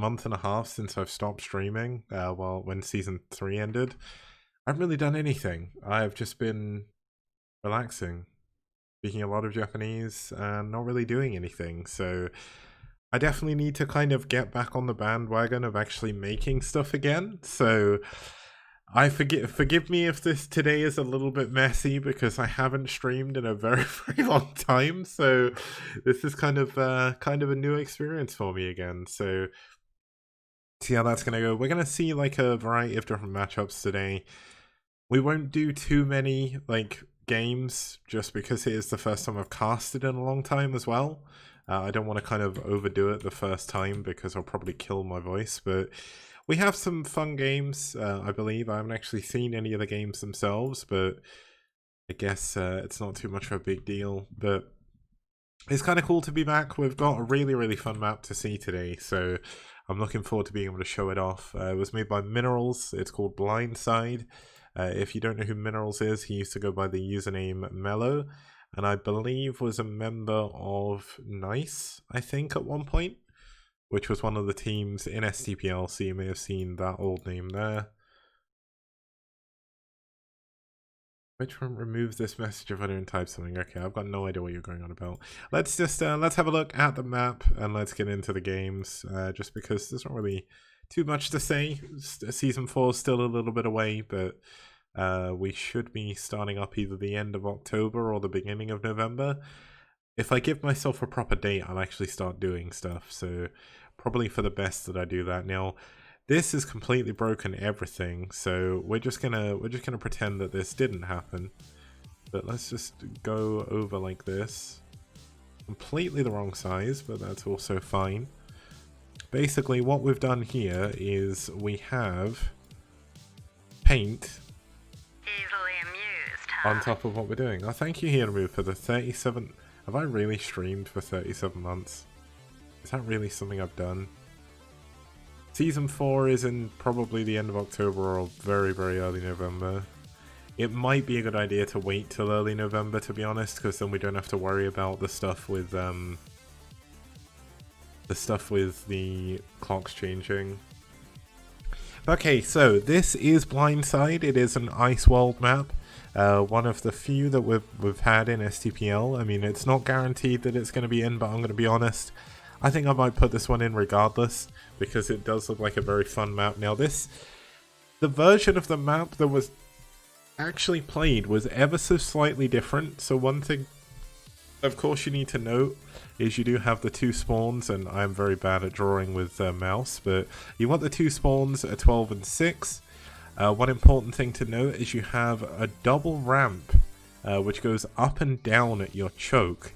month and a half since I've stopped streaming, when season 3 ended. I haven't really done anything. I've just been relaxing, speaking a lot of Japanese, and not really doing anything. So I definitely need to kind of get back on the bandwagon of actually making stuff again. So I forgive me if this today is a little bit messy because I haven't streamed in a very very long time. So this is kind of a new experience for me again. So see how that's gonna go. We're gonna see like a variety of different matchups today. We won't do too many like games just because it is the first time I've casted in a long time as well. I don't want to kind of overdo it the first time because I'll probably kill my voice, but we have some fun games, I believe. I haven't actually seen any of the games themselves, but I guess it's not too much of a big deal. But it's kind of cool to be back. We've got a really, really fun map to see today, so I'm looking forward to being able to show it off. It was made by Minerals. It's called Blindside. If you don't know who Minerals is, he used to go by the username Mellow, and I believe was a member of Nice, I think, at one point, which was one of the teams in STPL, so you may have seen that old name there. Which one removes this message if I don't type something? Okay, I've got no idea what you're going on about. Let's just, let's have a look at the map and let's get into the games, just because there's not really too much to say. Season 4 is still a little bit away, but we should be starting up either the end of October or the beginning of November. If I give myself a proper date, I'll actually start doing stuff, so probably for the best that I do that. Now, this is completely broken everything, so we're just gonna pretend that this didn't happen. But let's just go over like this. Completely the wrong size, but that's also fine. Basically, what we've done here is we have paint on top of what we're doing. Oh, thank you, Hiromu, for the 37... Have I really streamed for 37 months? Is that really something I've done? Season 4 is in probably the end of October or very, very early November. It might be a good idea to wait till early November, to be honest, because then we don't have to worry about the stuff with the clocks changing. Okay, so this is Blindside. It is an Ice World map. One of the few that we've had in STPL. I mean, it's not guaranteed that it's going to be in, but I'm going to be honest. I think I might put this one in regardless, because it does look like a very fun map. Now the version of the map that was actually played was ever so slightly different. So one thing, of course, you need to note is you do have the 2 spawns, and I'm very bad at drawing with mouse, but you want the 2 spawns at 12 and 6. One important thing to note is you have a double ramp, which goes up and down at your choke,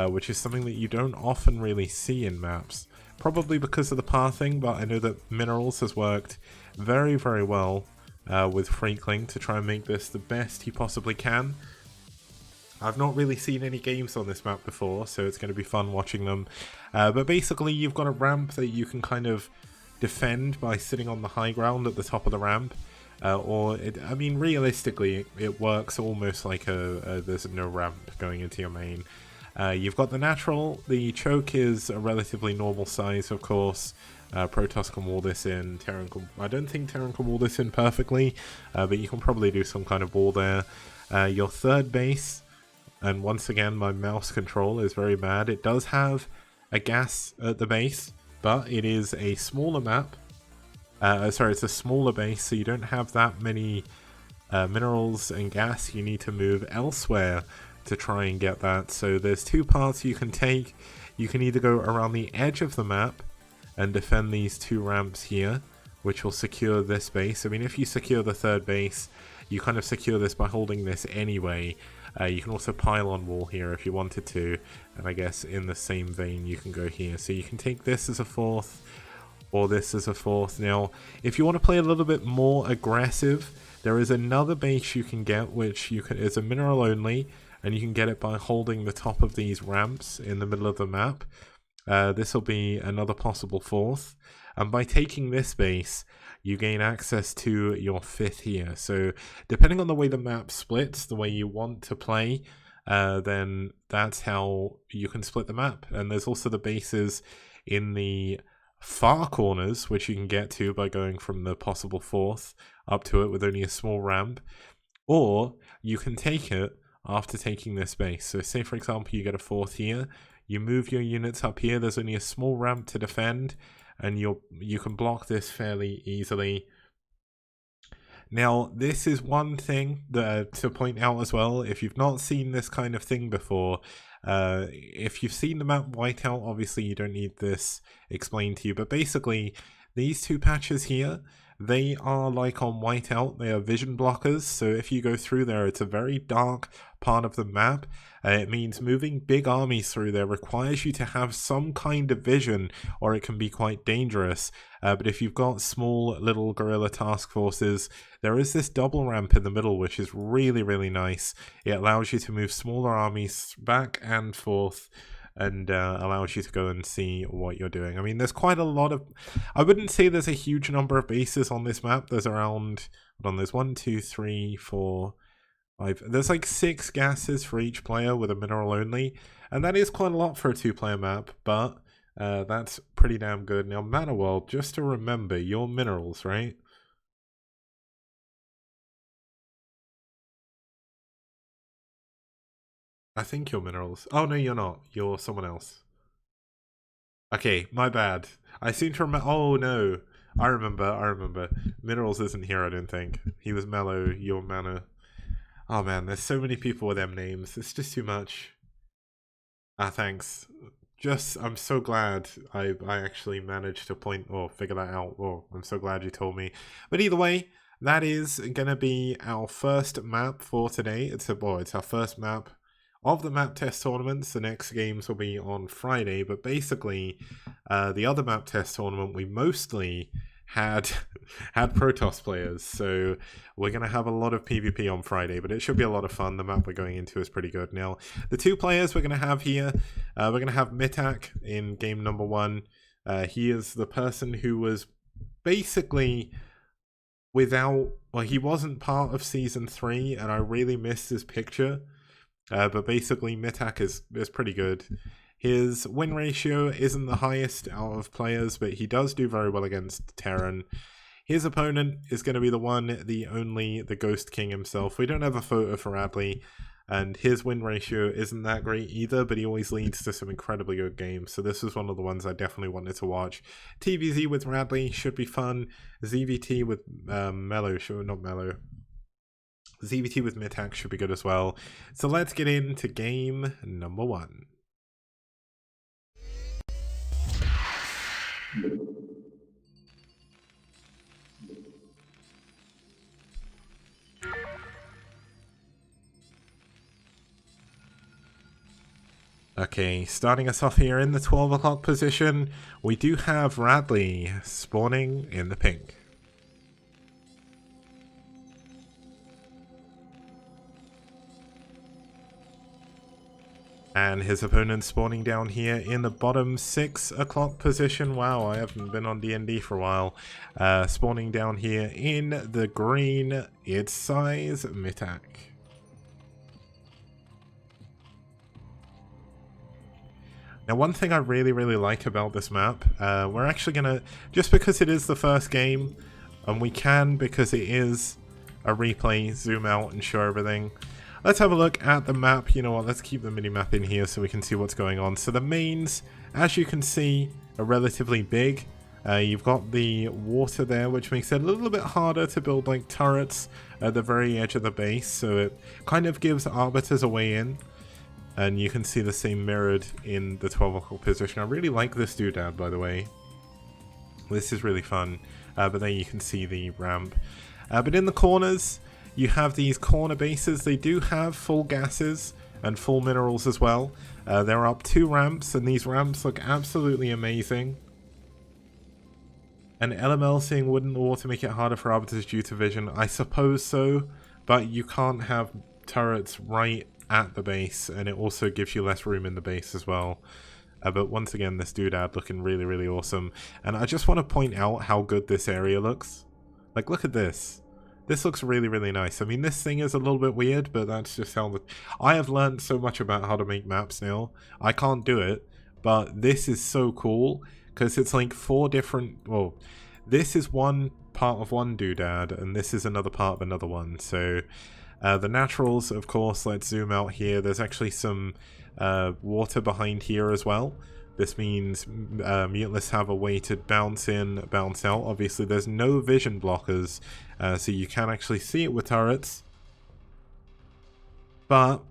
which is something that you don't often really see in maps. Probably because of the pathing, but I know that Minerals has worked very, very well with Freakling to try and make this the best he possibly can. I've not really seen any games on this map before, so it's going to be fun watching them. But basically, you've got a ramp that you can kind of defend by sitting on the high ground at the top of the ramp. I mean, realistically, it works almost like there's no ramp going into your main. You've got the natural. The choke is a relatively normal size, of course. Protoss can wall this in. Terran can, I don't think Terran can wall this in perfectly, but you can probably do some kind of wall there. Your third base, and once again, my mouse control is very bad. It does have a gas at the base, but it is a smaller map. Sorry, it's a smaller base, so you don't have that many minerals and gas. You need to move elsewhere to try and get that. So there's 2 paths you can take. You can either go around the edge of the map and defend these 2 ramps here, which will secure this base. I mean, if you secure the third base, you kind of secure this by holding this anyway. You can also pile on wall here if you wanted to, and I guess in the same vein you can go here. So you can take this as a 4th, or this as a 4th. Now, if you want to play a little bit more aggressive, there is another base you can get, which is a mineral only, and you can get it by holding the top of these ramps in the middle of the map. This will be another possible 4th, and by taking this base, you gain access to your 5th here. So depending on the way the map splits, the way you want to play, then that's how you can split the map. And there's also the bases in the far corners, which you can get to by going from the possible fourth up to it with only a small ramp, or you can take it after taking this base. So say for example you get a fourth here, you move your units up here, there's only a small ramp to defend, and you can block this fairly easily. Now, this is one thing that, to point out as well, if you've not seen this kind of thing before, if you've seen the map Whiteout, obviously you don't need this explained to you, but basically, these two patches here, they are like on Whiteout, they are vision blockers, so if you go through there, it's a very dark part of the map. It means moving big armies through there requires you to have some kind of vision, or it can be quite dangerous. But if you've got small little guerrilla task forces, there is this double ramp in the middle, which is really, really nice. It allows you to move smaller armies back and forth, and allows you to go and see what you're doing. I mean, there's quite a lot of... I wouldn't say there's a huge number of bases on this map. There's around... Hold on, there's 1, 2, 3, 4... There's like 6 gases for each player with a mineral only, and that is quite a lot for a 2-player map, but that's pretty damn good. Now, Mana World, just to remember, your minerals, right? I think you're minerals. Oh, no, you're not. You're someone else. Okay, my bad. I seem to remember... Oh, no. I remember. Minerals isn't here, I don't think. He was Mellow, you're Mana... Oh man, there's so many people with them names. It's just too much. Thanks. I'm so glad I actually managed to point or figure that out. Oh, I'm so glad you told me. But either way, that is gonna be our first map for today. It's our first map of the map test tournaments. The next games will be on Friday, but basically, the other map test tournament we mostly had Protoss players, so we're going to have a lot of PvP on Friday, but it should be a lot of fun. The map we're going into is pretty good. Now, the 2 players we're going to have here, we're going to have Mitak in game number 1. He is the person who was basically he wasn't part of Season 3, and I really missed his picture, but basically Mitak is pretty good. His win ratio isn't the highest out of players, but he does do very well against Terran. His opponent is going to be the Ghost King himself. We don't have a photo for Radley, and his win ratio isn't that great either, but he always leads to some incredibly good games. So this was one of the ones I definitely wanted to watch. TVZ with Radley should be fun. ZVT with ZVT with Mitak should be good as well. So let's get into game number 1. Okay, starting us off here in the 12 o'clock position, we do have Radley spawning in the pink. And his opponent spawning down here in the bottom 6 o'clock position. Wow, I haven't been on D&D for a while. Spawning down here in the green, it's Size Mitak. Now, one thing I really like about this map, we're actually going to, just because it is the first game, and we can, because it is a replay, zoom out and show everything. Let's have a look at the map. You know what, let's keep the mini-map in here so we can see what's going on. So the mains, as you can see, are relatively big. You've got the water there, which makes it a little bit harder to build like turrets at the very edge of the base. So it kind of gives arbiters a way in. And you can see the same mirrored in the 12 o'clock position. I really like this doodad, by the way. This is really fun. But there you can see the ramp. But in the corners, you have these corner bases. They do have full gases and full minerals as well. There are up 2 ramps, and these ramps look absolutely amazing. And LML saying, wouldn't the water make it harder for arbiters due to vision? I suppose so, but you can't have turrets right at the base, and it also gives you less room in the base as well. But once again, this doodad looking really awesome. And I just want to point out how good this area looks. Like, look at this. This looks really nice. I mean, this thing is a little bit weird, but that's just how I have learned so much about how to make maps now. I can't do it, but this is so cool because it's like 4 different, well, this is one part of one doodad, and this is another part of another one. So the naturals, of course, let's zoom out here. There's actually some water behind here as well. This means Muteless have a way to bounce in, bounce out. Obviously, there's no vision blockers, so you can actually see it with turrets. But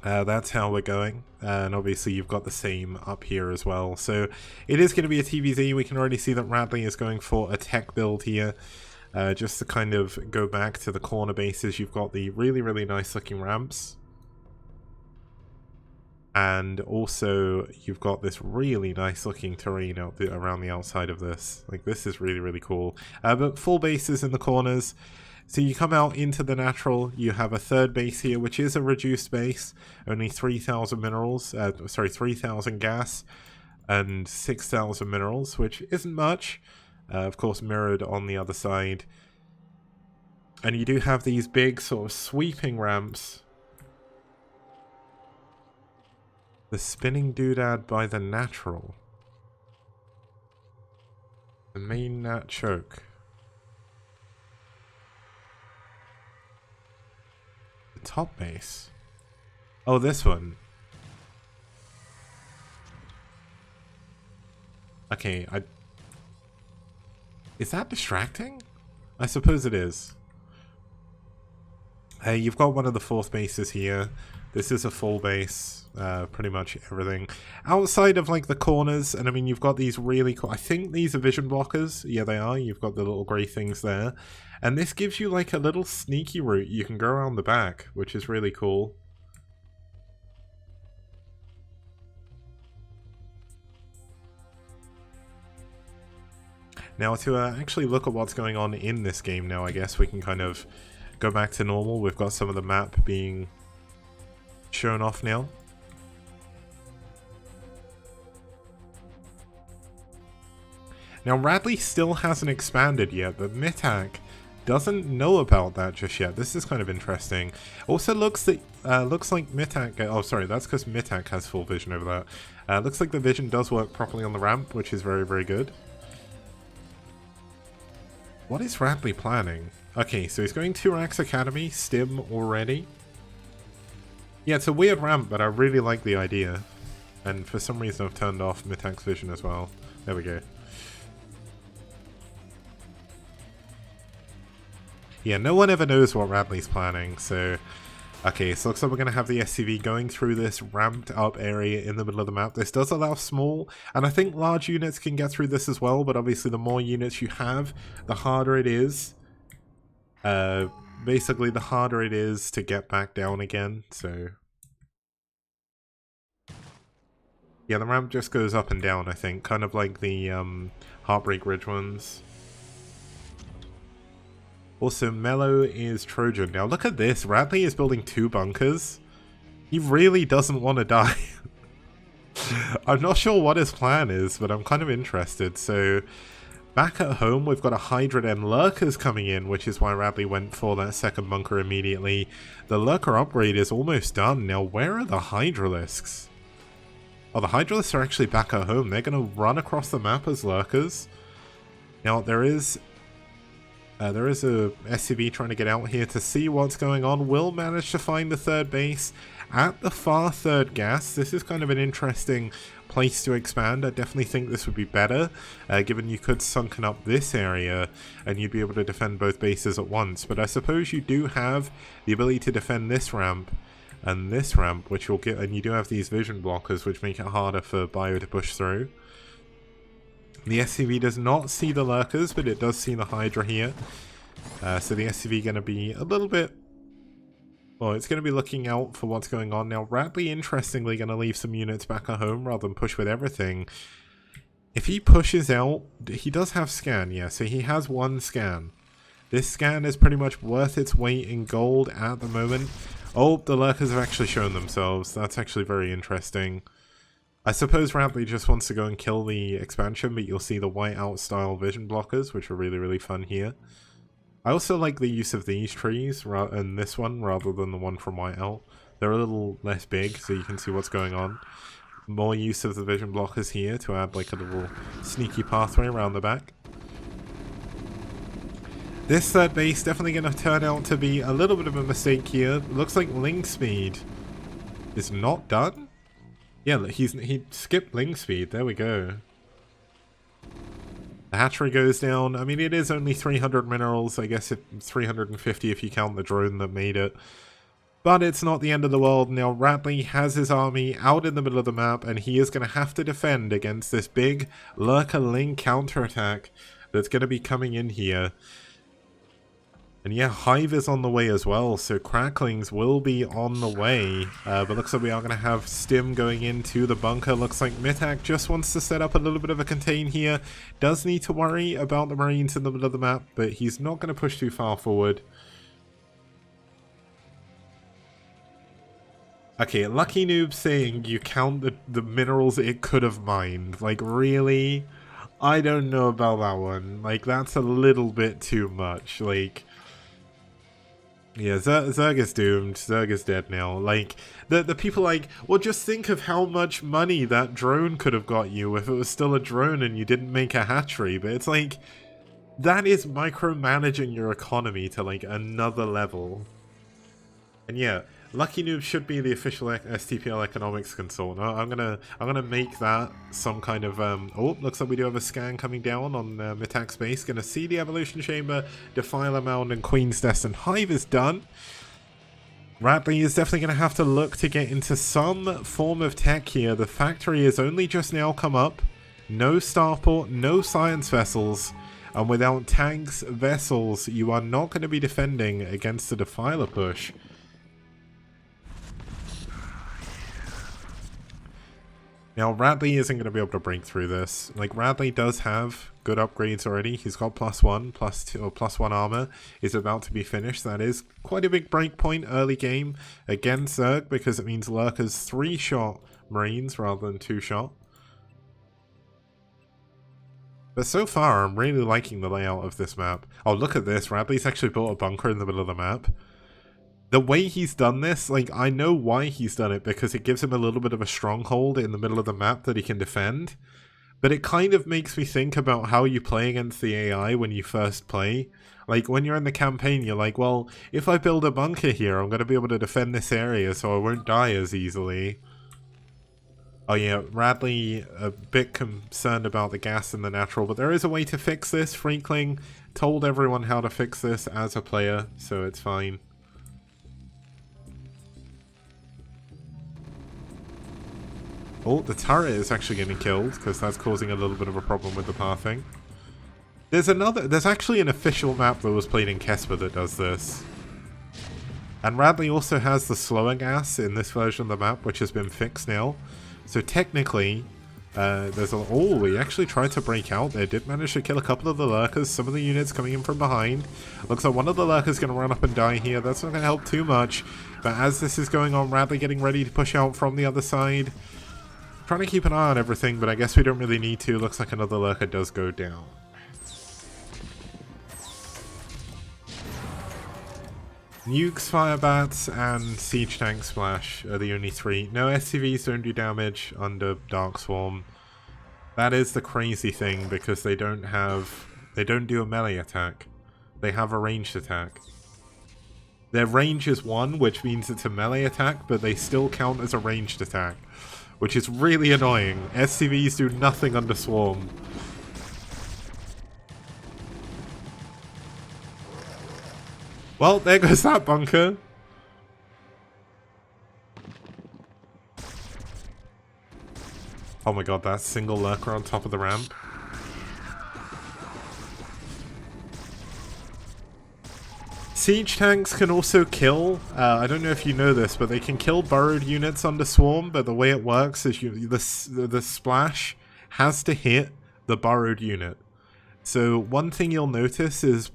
that's how we're going. And obviously, you've got the same up here as well. So it is going to be a TVZ. We can already see that Radley is going for a tech build here. Just to kind of go back to the corner bases, you've got the really, really nice looking ramps. And also, you've got this really nice looking terrain out around the outside of this. Like, this is really, really cool. But full bases in the corners. So you come out into the natural, you have a third base here, which is a reduced base. Only 3,000 minerals, 3,000 gas and 6,000 minerals, which isn't much. Of course, mirrored on the other side. And you do have these big sort of sweeping ramps. The spinning doodad by the natural. The main nat choke. The top base. Oh, this one. Okay, is that distracting? I suppose it is. Hey, you've got one of the 4th bases here. This is a full base, pretty much everything. Outside of, like, the corners, and I mean, you've got these really cool... I think these are vision blockers. Yeah, they are. You've got the little grey things there. And this gives you, like, a little sneaky route. You can go around the back, which is really cool. Now, to actually look at what's going on in this game now, I guess we can kind of go back to normal. We've got some of the map being shown off now. Now, Radley still hasn't expanded yet, but Mitak doesn't know about that just yet. This is kind of interesting. Also looks like Mitak... Oh, sorry, that's because Mitak has full vision over that. Looks like the vision does work properly on the ramp, which is very, very good. What is Radley planning? Okay, so he's going to Rax Academy, Stim already. Yeah, it's a weird ramp, but I really like the idea. And for some reason I've turned off Mitak's vision as well. There we go. Yeah, no one ever knows what Radley's planning, so... Okay, so looks like we're going to have the SCV going through this ramped up area in the middle of the map. This does allow small, and I think large units can get through this as well, but obviously the more units you have, the harder it is. Basically, the harder it is to get back down again, so... Yeah, the ramp just goes up and down, I think, kind of like the Heartbreak Ridge ones. Also, Mellow is Trojan. Now look at this, Radley is building 2 bunkers. He really doesn't want to die. I'm not sure what his plan is, but I'm kind of interested. So, back at home, we've got a Hydra and Lurkers coming in, which is why Radley went for that second bunker immediately. The Lurker upgrade is almost done. Now, where are the Hydralisks? Oh, the Hydralisks are actually back at home. They're going to run across the map as Lurkers. Now, there is a SCV trying to get out here to see what's going on. Will manage to find the third base at the far third gas. This is kind of an interesting place to expand. I definitely think this would be better, given you could sunken up this area and you'd be able to defend both bases at once. But I suppose you do have the ability to defend this ramp and this ramp, which will get, and you do have these vision blockers, which make it harder for Bio to push through. The SCV does not see the Lurkers, but it does see the Hydra here. So the SCV going to be a little bit... Well, it's going to be looking out for what's going on. Now, Radley, interestingly, going to leave some units back at home rather than push with everything. If he pushes out... He does have scan, yeah, so he has 1 scan. This scan is pretty much worth its weight in gold at the moment. Oh, the Lurkers have actually shown themselves. That's actually very interesting. I suppose Radley just wants to go and kill the expansion, but you'll see the whiteout style vision blockers, which are really, really fun here. I also like the use of these trees and this one rather than the one from whiteout. They're a little less big, so you can see what's going on. More use of the vision blockers here to add like a little sneaky pathway around the back. This third base definitely going to turn out to be a little bit of a mistake here. Looks like Link Speed is not done. Yeah, he skipped Link Speed. There we go. The hatchery goes down. I mean, it is only 300 minerals. I guess it's 350 if you count the drone that made it. But it's not the end of the world. Now, Radley has his army out in the middle of the map, and he is going to have to defend against this big Lurker Link counterattack that's going to be coming in here. And yeah, Hive is on the way as well, so Cracklings will be on the way. But looks like we are going to have Stim going into the bunker. Looks like Mitak just wants to set up a little bit of a contain here. Does need to worry about the Marines in the middle of the map, but he's not going to push too far forward. Okay, Lucky Noob saying you count the minerals it could have mined. Like, really? I don't know about that one. Like, that's a little bit too much. Like, yeah, Zerg is doomed. Zerg is dead now. Like, the people like, well, just think of how much money that drone could have got you if it was still a drone and you didn't make a hatchery. But it's like, that is micromanaging your economy to, like, another level. And yeah, Lucky Noob should be the official STPL economics consultant. I'm gonna make that some kind of oh, looks like we do have a scan coming down on Mitak's base. Gonna see the evolution chamber, Defiler Mound, and Queen's Nest, and Hive is done. Radley is definitely gonna have to look to get into some form of tech here. The factory has only just now come up. No starport, no science vessels. And without tanks, vessels, you are not going to be defending against the Defiler push. Now, Radley isn't going to be able to break through this. Like, Radley does have good upgrades already. He's got +1, +2, or +1 armor. Is about to be finished. That is quite a big breakpoint early game against Zerg, because it means Lurker's 3-shot Marines rather than 2-shot. But so far, I'm really liking the layout of this map. Oh, look at this. Radley's actually built a bunker in the middle of the map. The way he's done this, like, I know why he's done it, because it gives him a little bit of a stronghold in the middle of the map that he can defend. But it kind of makes me think about how you play against the AI when you first play. Like, when you're in the campaign, you're like, well, if I build a bunker here, I'm going to be able to defend this area so I won't die as easily. Oh yeah, Radley a bit concerned about the gas and the natural, but there is a way to fix this. Freakling told everyone how to fix this as a player, so it's fine. Oh, the turret is actually getting killed, because that's causing a little bit of a problem with the pathing. There's actually an official map that was played in Kesper that does this. And Radley also has the slower gas in this version of the map, which has been fixed now. So technically, oh, we actually tried to break out there. Did manage to kill a couple of the Lurkers. Some of the units coming in from behind. Looks like one of the Lurkers going to run up and die here. That's not going to help too much. But as this is going on, Radley getting ready to push out from the other side. Trying to keep an eye on everything, but I guess we don't really need to. Looks like another Lurker does go down. Nukes, Firebats, and Siege Tank Splash are the only 3. No SCVs don't do damage under Dark Swarm. That is the crazy thing, because they don't do a melee attack. They have a ranged attack. Their range is 1, which means it's a melee attack, but they still count as a ranged attack, which is really annoying. SCVs do nothing under Swarm. Well, there goes that bunker. Oh my god, that single Lurker on top of the ramp. Siege tanks can also kill, I don't know if you know this, but they can kill burrowed units under Swarm, but the way it works is the splash has to hit the burrowed unit. So one thing you'll notice is,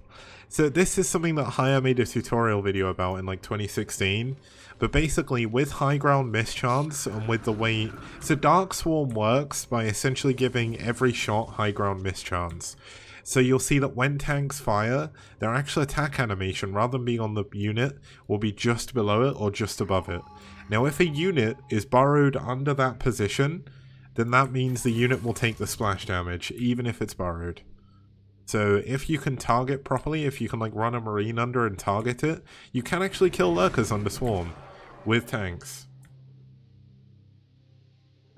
so this is something that Haya made a tutorial video about in like 2016, but basically with high ground mischance and with the way, so Dark Swarm works by essentially giving every shot high ground mischance. So you'll see that when tanks fire, their actual attack animation, rather than being on the unit, will be just below it or just above it. Now if a unit is burrowed under that position, then that means the unit will take the splash damage, even if it's burrowed. So if you can target properly, if you can like run a marine under and target it, you can actually kill lurkers under swarm with tanks.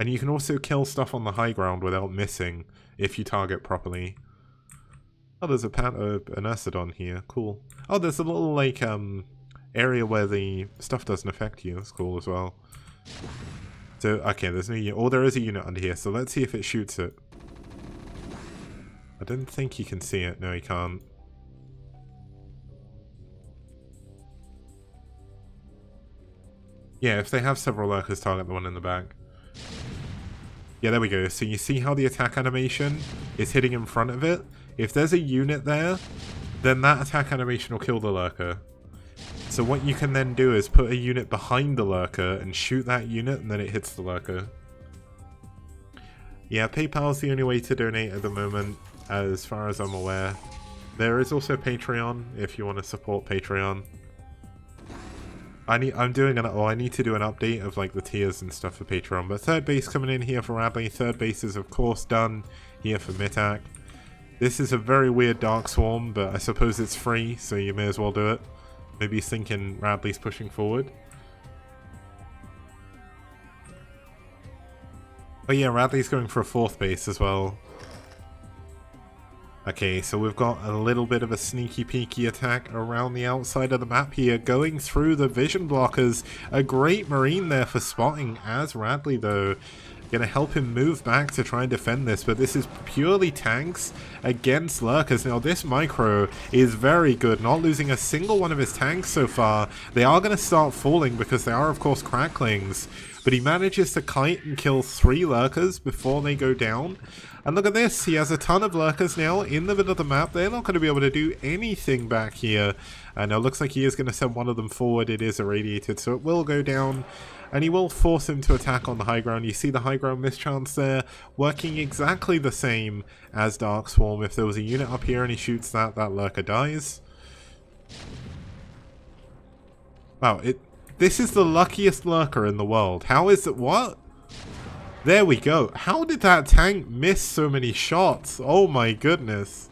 And you can also kill stuff on the high ground without missing if you target properly. Oh, there's an Ursidon here. Cool. Oh, there's a little like area where the stuff doesn't affect you. That's cool as well. So okay, there's no unit. Oh, there is a unit under here. So let's see if it shoots it. I don't think he can see it. No, he can't. Yeah, if they have several lurkers, target the one in the back. Yeah, there we go. So you see how the attack animation is hitting in front of it? If there's a unit there, then that attack animation will kill the lurker. So what you can then do is put a unit behind the lurker and shoot that unit, and then it hits the lurker. Yeah, PayPal is the only way to donate at the moment, as far as I'm aware. There is also Patreon, if you want to support Patreon. I need to do an update of like the tiers and stuff for Patreon. But third base coming in here for Radley. Third base is of course done here for Mitak. This is a very weird Dark Swarm, but I suppose it's free, so you may as well do it. Maybe he's thinking Radley's pushing forward. Oh yeah, Radley's going for a fourth base as well. Okay, so we've got a little bit of a sneaky peeky attack around the outside of the map here, going through the vision blockers. A great marine there for spotting as Radley though. Gonna help him move back to try and defend this, but this is purely tanks against lurkers. Now this micro is very good, not losing a single one of his tanks so far. They are gonna start falling because they are of course cracklings, but he manages to kite and kill 3 lurkers before they go down. And look at this, he has a ton of lurkers now in the middle of the map. They're not going to be able to do anything back here. And it looks like he is going to send one of them forward. It is irradiated, so it will go down. And he will force him to attack on the high ground. You see the high ground mischance there, working exactly the same as Dark Swarm. If there was a unit up here and he shoots that, that lurker dies. Wow, this is the luckiest lurker in the world. How is it? What? There we go. How did that tank miss so many shots? Oh my goodness.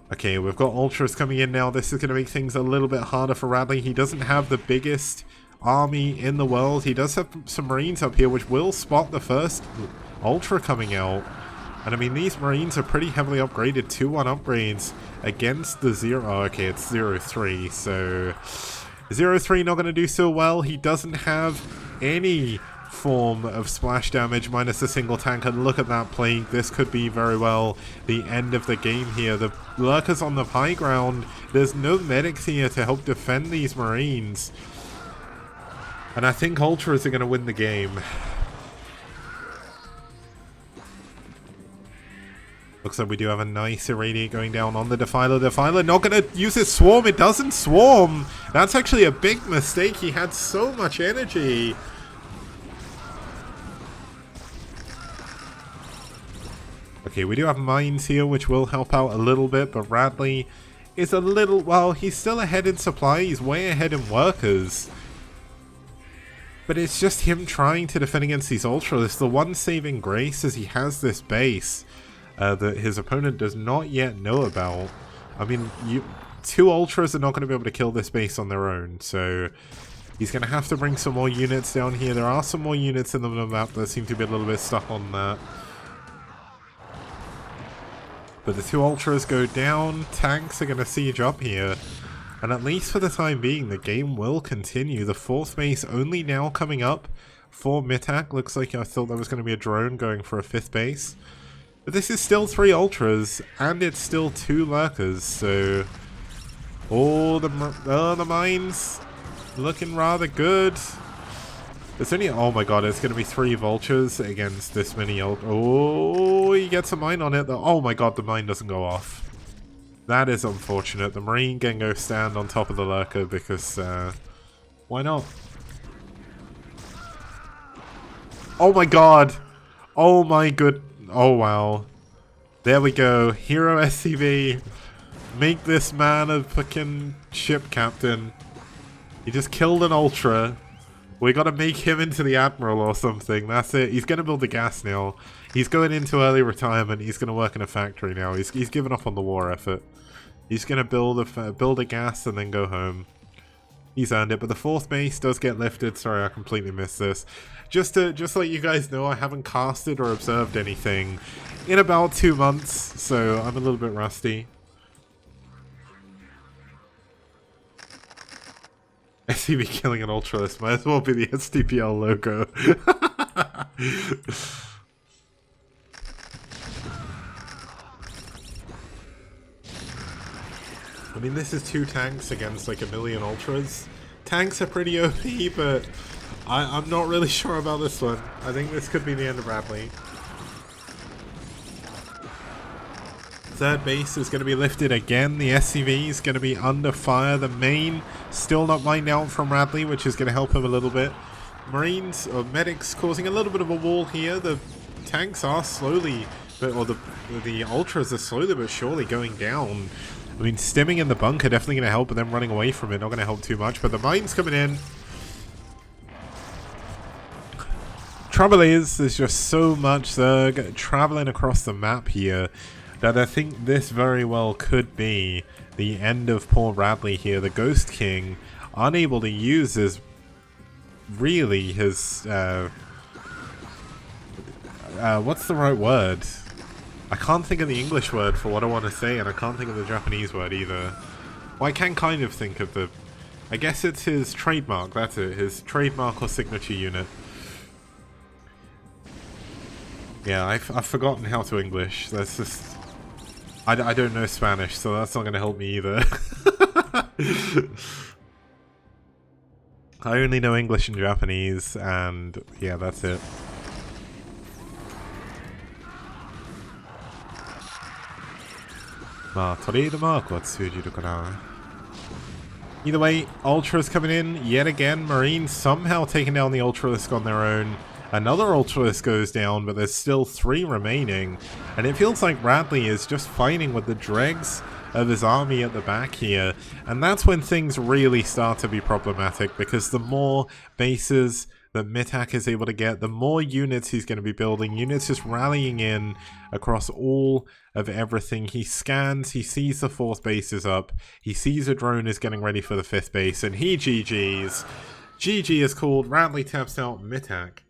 Okay, we've got Ultras coming in now. This is going to make things a little bit harder for Radley. He doesn't have the biggest army in the world. He does have some Marines up here, which will spot the first Ultra coming out. And I mean, these Marines are pretty heavily upgraded. 2-1 upgrades against the 0. Oh, okay, it's 0-3. So 0-3 not going to do so well. He doesn't have any form of splash damage minus a single tank, and look at that Plague. This could be very well the end of the game here. The lurkers on the high ground, there's no medics here to help defend these Marines, and I think Ultras are going to win the game. Looks like we do have a nice irradiate going down on the Defiler. Defiler not going to use his swarm. It doesn't swarm. That's actually a big mistake. He had so much energy. Okay, we do have mines here, which will help out a little bit, but Radley is a little, well, he's still ahead in supply. He's way ahead in workers. But it's just him trying to defend against these Ultras. The one saving grace is he has this base that his opponent does not yet know about. I mean, 2 Ultras are not going to be able to kill this base on their own, so he's going to have to bring some more units down here. There are some more units in the map that seem to be a little bit stuck on that. But the 2 Ultras go down, tanks are going to siege up here, and at least for the time being, the game will continue. The 4th base only now coming up for Mitak. Looks like I thought there was going to be a drone going for a 5th base. But this is still 3 Ultras, and it's still 2 lurkers, so all the mines looking rather good. It's only, oh my god, it's going to be 3 vultures against this many oh, he gets a mine on it. Oh my god, the mine doesn't go off. That is unfortunate. The marine can go stand on top of the lurker because, why not? Oh my god. Oh my good, oh wow. There we go. Hero SCV. Make this man a fucking ship captain. He just killed an Ultra. We gotta make him into the Admiral or something. That's it. He's gonna build the gas now. He's going into early retirement. He's gonna work in a factory now. He's given up on the war effort. He's gonna build a gas and then go home. He's earned it. But the 4th base does get lifted. Sorry, I completely missed this. Just to let you guys know, I haven't casted or observed anything in about 2 months, so I'm a little bit rusty. SCV killing an Ultralist might as well be the STPL logo. I mean, this is 2 tanks against like 1 million Ultras. Tanks are pretty OP, but I'm not really sure about this one. I think this could be the end of Radley. 3rd base is going to be lifted again. The SCV is going to be under fire. The main still not mined out from Radley, which is going to help him a little bit. Marines or medics causing a little bit of a wall here. The tanks are slowly, or the Ultras are slowly but surely going down. I mean, stimming in the bunker definitely going to help, but then running away from it not going to help too much. But the mines coming in. Trouble is, there's just so much Zerg traveling across the map here that I think this very well could be the end of poor Radley here. The Ghost King, unable to use his what's the right word? I can't think of the English word for what I want to say, and I can't think of the Japanese word either. Well, I can kind of think of I guess it's his trademark, that's it, his trademark or signature unit. Yeah, I've forgotten how to English. That's just... I don't know Spanish, so that's not going to help me either. I only know English and Japanese, and yeah, that's it. Either way, Ultras coming in yet again. Marines somehow taking down the Ultralisk on their own. Another Ultralisk goes down, but there's still 3 remaining. And it feels like Radley is just fighting with the dregs of his army at the back here. And that's when things really start to be problematic, because the more bases that Mitak is able to get, the more units he's going to be building. Units just rallying in across all of everything. He scans, he sees the 4th base is up, he sees a drone is getting ready for the 5th base, and he GG's. GG is called. Radley taps out Mitak.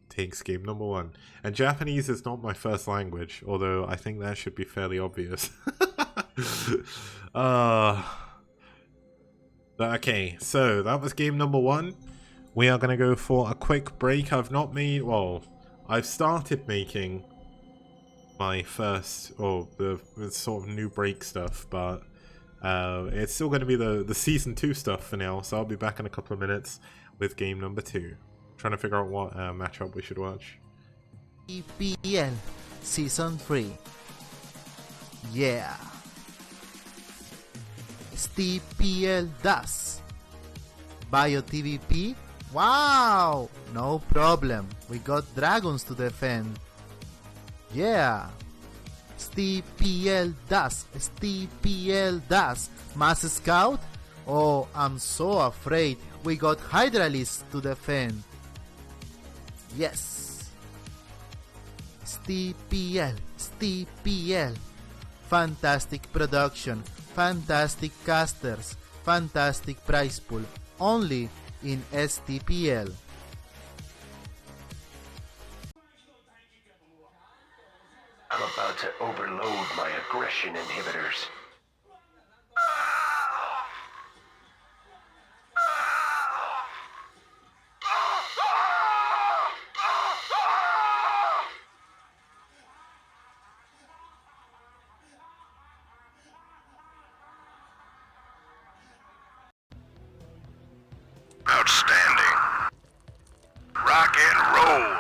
Takes game number 1. And Japanese is not my first language, although I think that should be fairly obvious. Okay, so that was game number 1. We are going to go for a quick break. I've started making my first, the sort of new break stuff, but it's still going to be the season 2 stuff for now, so I'll be back in a couple of minutes with game number 2. Trying to figure out what matchup we should watch. STPL Season 3. Yeah. STPL DAS. Bio TVP. Wow! No problem. We got dragons to defend. Yeah. STPL DAS. STPL DAS. Mass Scout? Oh, I'm so afraid. We got Hydralisks to defend. Yes. STPL. STPL. Fantastic production. Fantastic casters. Fantastic prize pool. Only in STPL. I'm about to overload my aggression inhibitors. Outstanding. Rock and roll.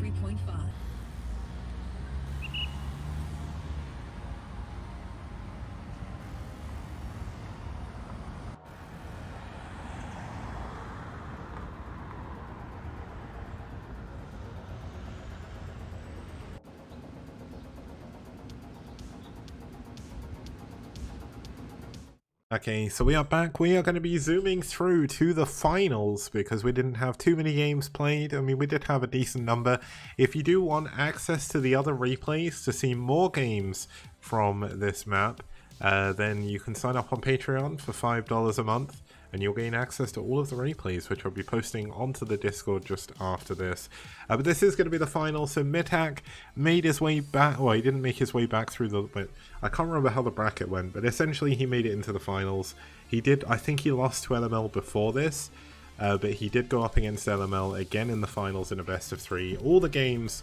93.5. Okay, so we are back. We are going to be zooming through to the finals because we didn't have too many games played. I mean, we did have a decent number. If you do want access to the other replays to see more games from this map, then you can sign up on Patreon for $5 a month and you'll gain access to all of the replays, which I'll be posting onto the Discord just after this. But this is going to be the final, so Mitak made his way back. Well, he didn't make his way back through the... But I can't remember how the bracket went, but essentially he made it into the finals. He did... I think he lost to LML before this, but he did go up against LML again in the finals in a best of 3. All the games...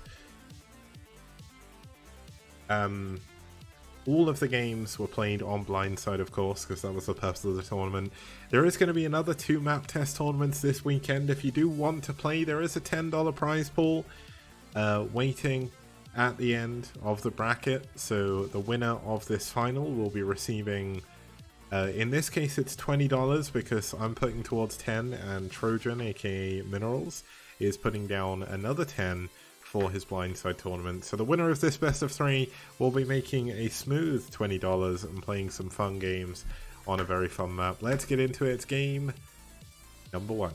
all of the games were played on Blindside, of course, because that was the purpose of the tournament. There is going to be another 2 map test tournaments this weekend. If you do want to play, there is a $10 prize pool waiting at the end of the bracket. So the winner of this final will be receiving, in this case it's $20 because I'm putting towards 10 and Trojan, aka Minerals, is putting down another 10 for his Blindside tournament. So the winner of this best of 3 will be making a smooth $20 and playing some fun games on a very fun map. Let's get into it. It's game number 1.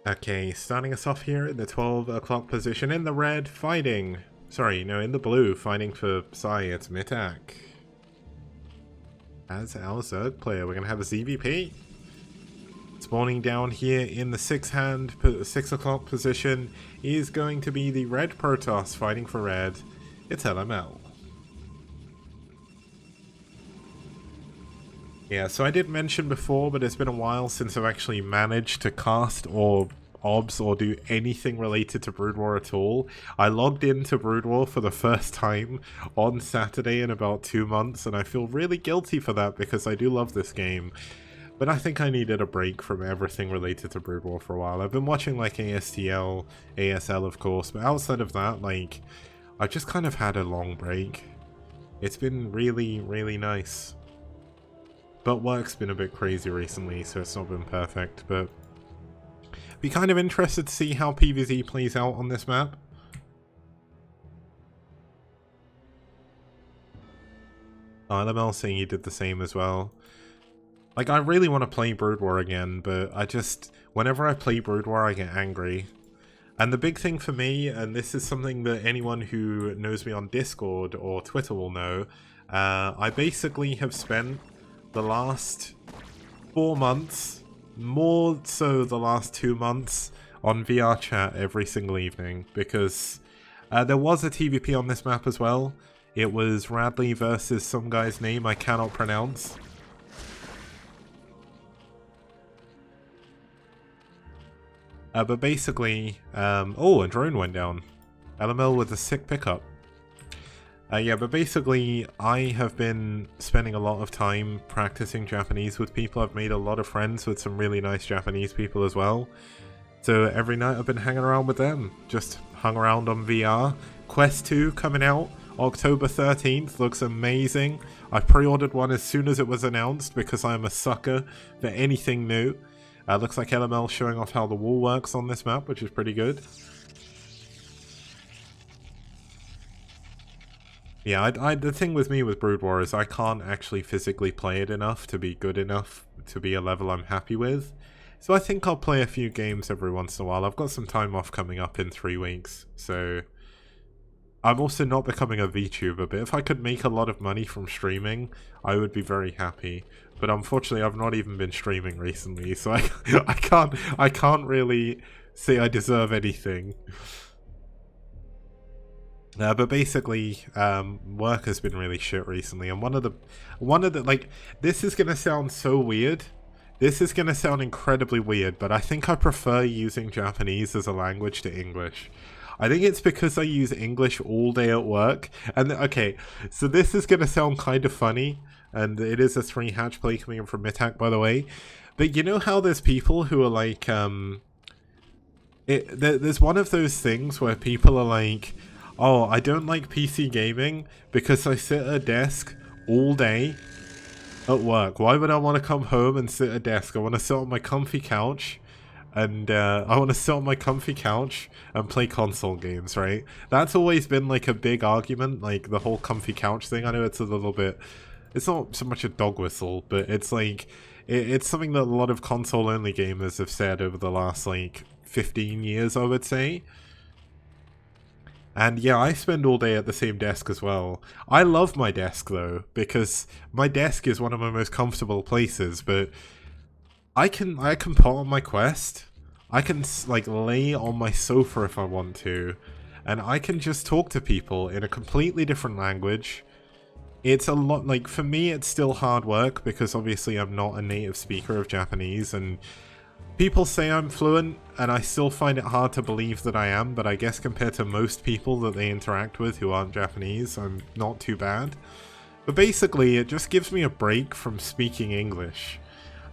Okay, starting us off here in the 12 o'clock position in the red, fighting... Sorry, no, in the blue, fighting for Psy, it's Mitak. As our Zerg player, we're going to have a ZVP. Spawning down here in the 6 o'clock position is going to be the red Protoss fighting for red. It's LML. Yeah, so I did mention before, but it's been a while since I've actually managed to cast or obs or do anything related to Brood War at all. I logged into Brood War for the first time on Saturday in about 2 months, and I feel really guilty for that because I do love this game. But I think I needed a break from everything related to Brood War for a while. I've been watching like ASTL, ASL of course, but outside of that, like, I've just kind of had a long break. It's been really, really nice. But work's been a bit crazy recently, so it's not been perfect, but... Be kind of interested to see how PvZ plays out on this map. Oh, LML saying he did the same as well. Like, I really want to play Brood War again, but I just... Whenever I play Brood War, I get angry. And the big thing for me, and this is something that anyone who knows me on Discord or Twitter will know, I basically have spent the last 4 months, more so the last 2 months, on VR chat every single evening, because there was a TVP on this map as well. It was Radley versus some guy's name I cannot pronounce. But basically, oh, a drone went down. LML with a sick pickup. Yeah, but basically, I have been spending a lot of time practicing Japanese with people. I've made a lot of friends with some really nice Japanese people as well. So every night I've been hanging around with them. Just hung around on VR. Quest 2 coming out October 13th. Looks amazing. I pre-ordered one as soon as it was announced because I'm a sucker for anything new. Looks like LML showing off how the wall works on this map, which is pretty good. Yeah, the thing with me with Brood War is I can't actually physically play it enough to be good enough to be a level I'm happy with. So I think I'll play a few games every once in a while. I've got some time off coming up in 3 weeks, so... I'm also not becoming a VTuber, but if I could make a lot of money from streaming, I would be very happy. But unfortunately, I've not even been streaming recently, so I can't really say I deserve anything. But basically, work has been really shit recently, and one of the like, this is gonna sound so weird, This is going to sound incredibly weird, but I think I prefer using Japanese as a language to English. I think it's because I use English all day at work. And okay, so this is going to sound kind of funny, and it is a 3-hatch play coming in from Mitak, by the way. But you know how there's people who are like, there's one of those things where people are like, oh, I don't like PC gaming because I sit at a desk all day at work. Why would I want to come home and sit at a desk? I want to sit on my comfy couch and play console games, right? That's always been like a big argument, like the whole comfy couch thing. I know it's a little bit, it's not so much a dog whistle, but it's like, it's something that a lot of console-only gamers have said over the last, like, 15 years, I would say. And yeah, I spend all day at the same desk as well. I love my desk, though, because my desk is one of my most comfortable places, but I can put on my Quest, I can, like, lay on my sofa if I want to, and I can just talk to people in a completely different language. It's a lot, like, for me it's still hard work because obviously I'm not a native speaker of Japanese, and people say I'm fluent and I still find it hard to believe that I am, but I guess compared to most people that they interact with who aren't Japanese, I'm not too bad. But basically it just gives me a break from speaking English.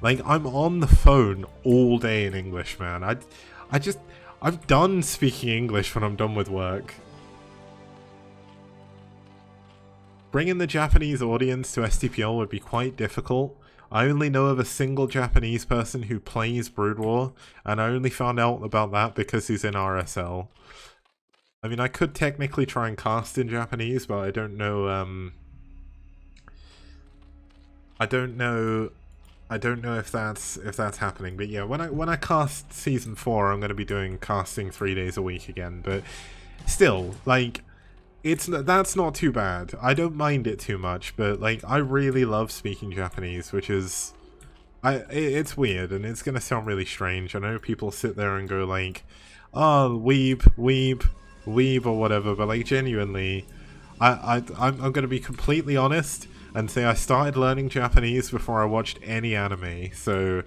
Like, I'm on the phone all day in English, man. I'm done speaking English when I'm done with work. Bringing the Japanese audience to STPL would be quite difficult. I only know of a single Japanese person who plays Brood War, and I only found out about that because he's in RSL. I mean, I could technically try and cast in Japanese, but I don't know, I don't know if that's happening. But yeah, when I cast Season 4, I'm going to be doing casting 3 days a week again, but still, like, that's not too bad. I don't mind it too much, but like I really love speaking Japanese, which is it's weird and it's gonna sound really strange. I know people sit there and go like, oh, weeb or whatever, but like genuinely, I'm gonna be completely honest and say I started learning Japanese before I watched any anime. So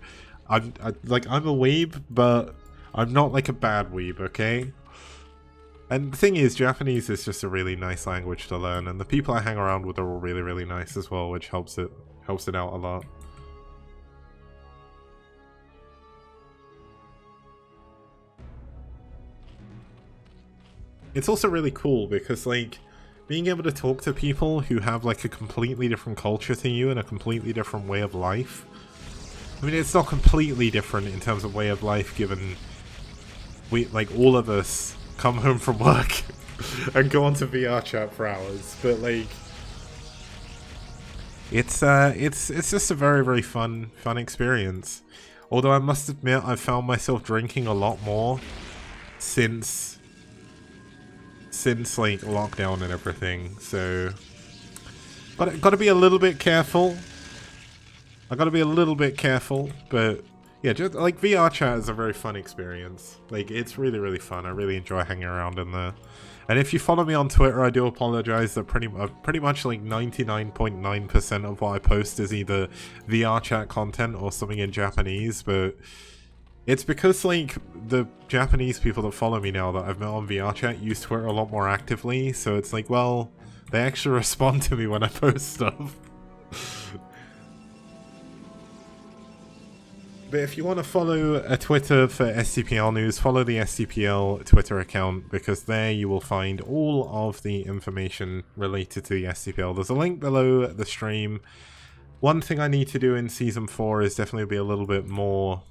I'm a weeb, but I'm not like a bad weeb, okay? And the thing is, Japanese is just a really nice language to learn, and the people I hang around with are all really, really nice as well, which helps it out a lot. It's also really cool because, like, being able to talk to people who have, like, a completely different culture to you and a completely different way of life. I mean, it's not completely different in terms of way of life, given all of us come home from work and go onto VR chat for hours, but like it's just a very, very fun experience. Although I must admit I've found myself drinking a lot more since like lockdown and everything, so gotta be a little bit careful. I gotta be a little bit careful, but yeah, just like VR chat is a very fun experience. Like, it's really, really fun. I really enjoy hanging around in there. And if you follow me on Twitter, I do apologize that pretty much like 99.9% of what I post is either VR chat content or something in Japanese, but it's because like the Japanese people that follow me now that I've met on VR chat use Twitter a lot more actively, so it's like, well, they actually respond to me when I post stuff. But if you want to follow a Twitter for STPL news, follow the STPL Twitter account, because there you will find all of the information related to the STPL. There's a link below the stream. One thing I need to do in Season 4 is definitely be a little bit more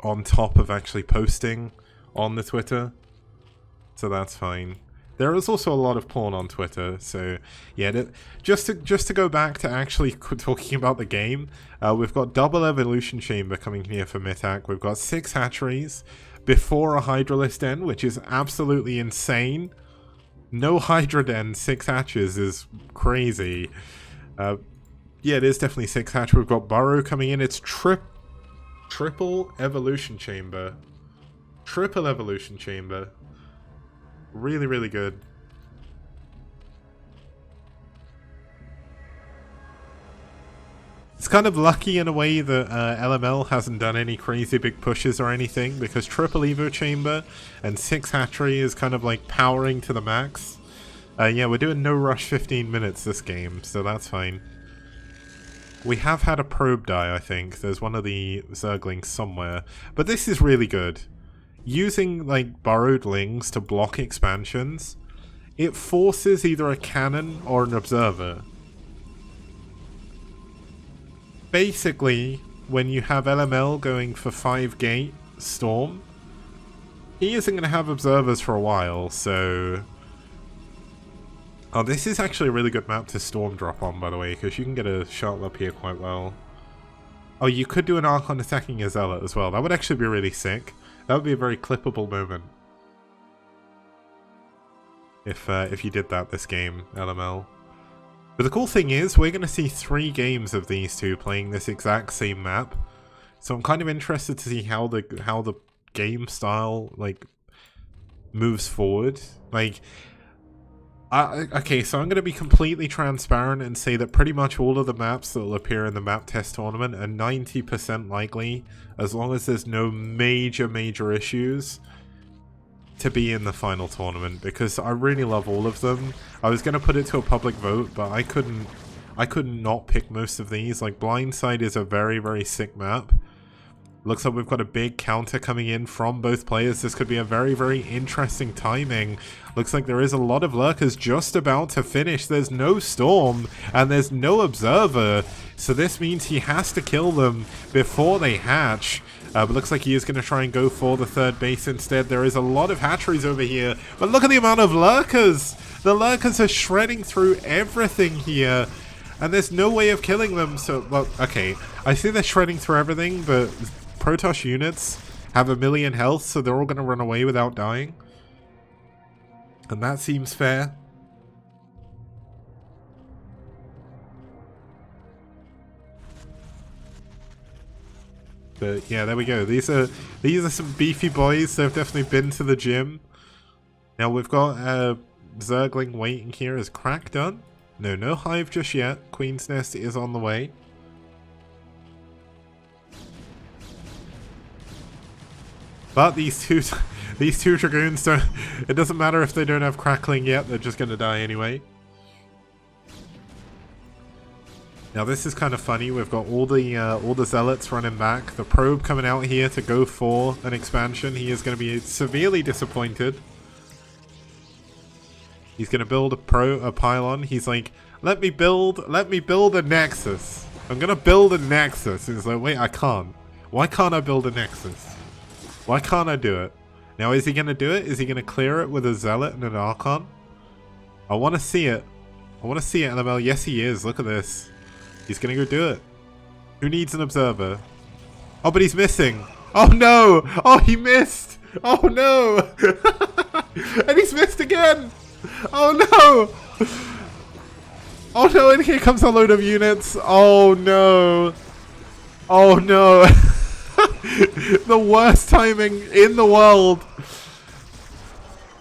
on top of actually posting on the Twitter, so that's fine. There is also a lot of porn on Twitter, so yeah. Just to go back to actually talking about the game, we've got double evolution chamber coming here for Mitak. We've got 6 hatcheries before a Hydralisk den, which is absolutely insane. No Hydra den, 6 hatches is crazy. Yeah, it is definitely 6 hatch. We've got Burrow coming in. It's triple evolution chamber. Triple evolution chamber. Really, really good. It's kind of lucky in a way that LML hasn't done any crazy big pushes or anything, because triple Evo Chamber and 6 hatchery is kind of like powering to the max. Yeah, we're doing no rush 15 minutes this game, so that's fine. We have had a probe die, I think. There's one of the Zerglings somewhere. But this is really good. Using, like, borrowed lings to block expansions, it forces either a cannon or an observer. Basically, when you have LML going for 5 gate storm, he isn't going to have observers for a while, so... Oh, this is actually a really good map to storm drop on, by the way, because you can get a shot up here quite well. Oh, you could do an Archon attacking a Zealot as well. That would actually be really sick. That would be a very clippable moment. If you did that this game, LML. But the cool thing is, we're going to see 3 games of these two playing this exact same map. So I'm kind of interested to see how the game style, like, moves forward. Like... okay, so I'm going to be completely transparent and say that pretty much all of the maps that will appear in the map test tournament are 90% likely, as long as there's no major issues, to be in the final tournament, because I really love all of them. I was going to put it to a public vote, but I couldn't not pick most of these. Like, Blindside is a very sick map. Looks like we've got a big counter coming in from both players. This could be a very interesting timing. Looks like there is a lot of lurkers just about to finish. There's no storm and there's no observer. So this means he has to kill them before they hatch. But looks like he is going to try and go for the 3rd base instead. There is a lot of hatcheries over here. But look at the amount of lurkers. The lurkers are shredding through everything here. And there's no way of killing them. So, well, okay. I see they're shredding through everything, but... Protoss units have 1,000,000 health, so they're all going to run away without dying. And that seems fair. But yeah, there we go. These are some beefy boys. They've definitely been to the gym. Now we've got Zergling waiting here. Is Crack done? No hive just yet. Queen's Nest is on the way. But these two Dragoons don't... It doesn't matter if they don't have Crackling yet, they're just going to die anyway. Now this is kind of funny, we've got all the Zealots running back. The Probe coming out here to go for an expansion. He is going to be severely disappointed. He's going to build a pylon. He's like, let me build a Nexus. I'm going to build a Nexus. He's like, wait, I can't. Why can't I build a Nexus? Why can't I do it? Now, is he going to do it? Is he going to clear it with a Zealot and an Archon? I want to see it. I want to see it, LML. Yes, he is. Look at this. He's going to go do it. Who needs an Observer? Oh, but he's missing. Oh, no. Oh, he missed. Oh, no. And he's missed again. Oh, no. Oh, no. And here comes a load of units. Oh, no. Oh, no. The worst timing in the world.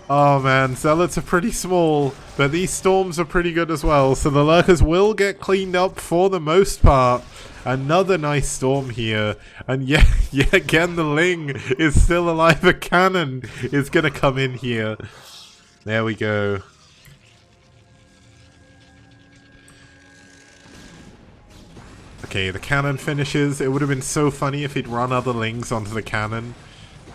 Oh man, Zealots are pretty small, but these storms are pretty good as well, so the lurkers will get cleaned up for the most part. Another nice storm here, and yet again the Ling is still alive. A cannon is going to come in here. There we go. Okay, the cannon finishes. It would have been so funny if he'd run other Lings onto the cannon.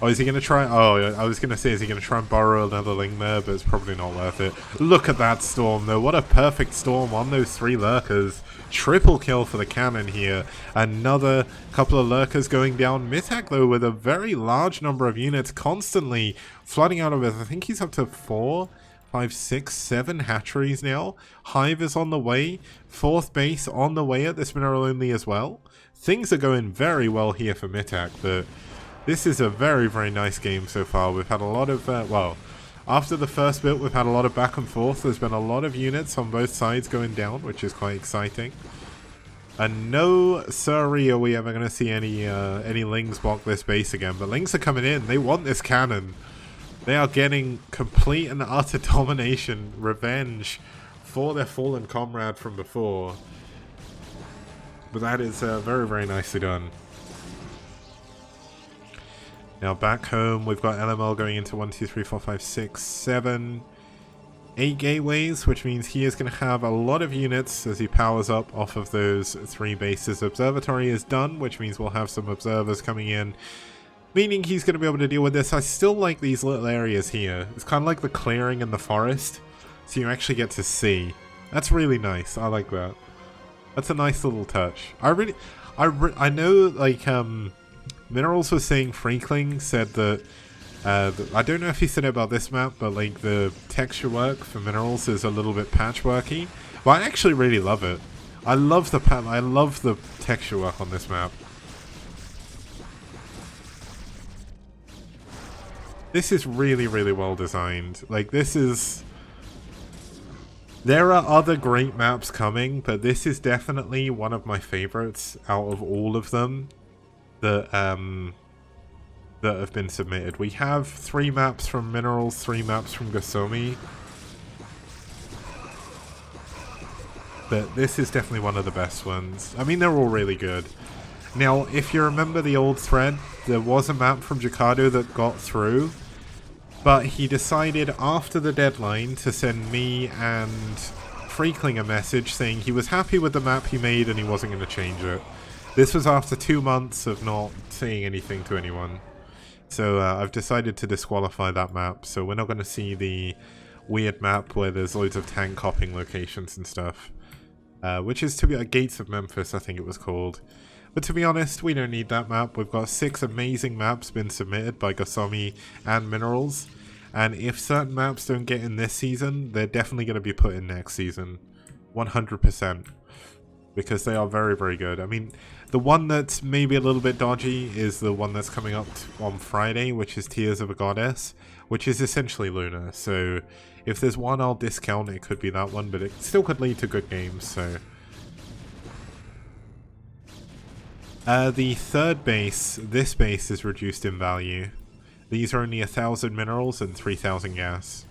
Oh, is he going to try? Oh, I was going to say, is he going to try and borrow another Ling there? But it's probably not worth it. Look at that storm, though. What a perfect storm on those 3 lurkers. Triple kill for the cannon here. Another couple of lurkers going down. Mitak, though, with a very large number of units constantly flooding out of it. I think he's up to 4, 5, 6, 7 hatcheries now. Hive is on the way. 4th base on the way at this mineral only as well. Things are going very well here for Mitak, but this is a very nice game so far. We've had a lot of, well, after the first bit, we've had a lot of back and forth. There's been a lot of units on both sides going down, which is quite exciting. And no siree are we ever going to see any Lings block this base again. But Lings are coming in. They want this cannon. They are getting complete and utter domination, revenge for their fallen comrade from before. But that is very, very nicely done. Now back home, we've got LML going into 1, 2, 3, 4, 5, 6, 7, 8 gateways, which means he is going to have a lot of units as he powers up off of those 3 bases. Observatory is done, which means we'll have some observers coming in, meaning he's going to be able to deal with this. I still like these little areas here. It's kind of like the clearing in the forest, so you actually get to see. That's really nice. I like that. That's a nice little touch. I know, like, Minerals was saying, Freakling said that, I don't know if he said it about this map, but like the texture work for Minerals is a little bit patchworky. But I actually really love it. I love the texture work on this map. This is really, really well designed. Like, this is... There are other great maps coming, but this is definitely one of my favorites out of all of them that have been submitted. We have 3 maps from Minerals, 3 maps from Gosomi. But this is definitely one of the best ones. I mean, they're all really good. Now, if you remember the old thread, there was a map from Jacado that got through, but he decided after the deadline to send me and Freakling a message saying he was happy with the map he made and he wasn't going to change it. This was after 2 months of not saying anything to anyone. So I've decided to disqualify that map, so we're not going to see the weird map where there's loads of tank hopping locations and stuff. Which is to be Gates of Memphis, I think it was called. But to be honest, we don't need that map. We've got 6 amazing maps been submitted by Gosomi and Minerals. And if certain maps don't get in this season, they're definitely going to be put in next season. 100%. Because they are very, very good. I mean, the one that's maybe a little bit dodgy is the one that's coming up on Friday, which is Tears of a Goddess, which is essentially Luna. So if there's one I'll discount, it could be that one, but it still could lead to good games, so... the third base, this base is reduced in value. These are only 1,000 minerals and 3,000 gas.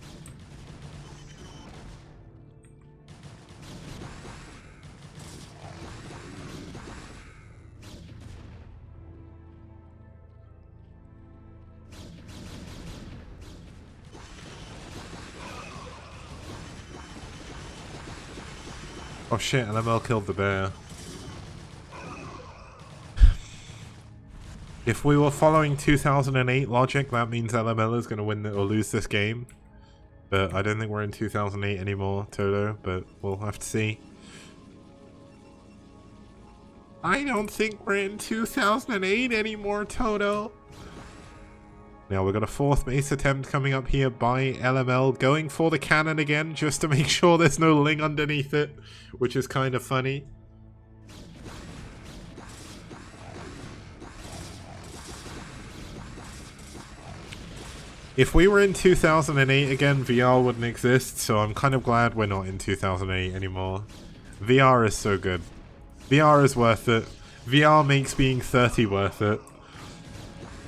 Oh shit, LML killed the bear. If we were following 2008 logic, that means LML is going to win or lose this game. But I don't think we're in 2008 anymore, Toto, but we'll have to see. I don't think we're in 2008 anymore, Toto. Now we've got a 4th base attempt coming up here by LML, going for the cannon again, just to make sure there's no Ling underneath it, which is kind of funny. If we were in 2008 again, VR wouldn't exist, so I'm kind of glad we're not in 2008 anymore. VR is so good. VR is worth it. VR makes being 30 worth it.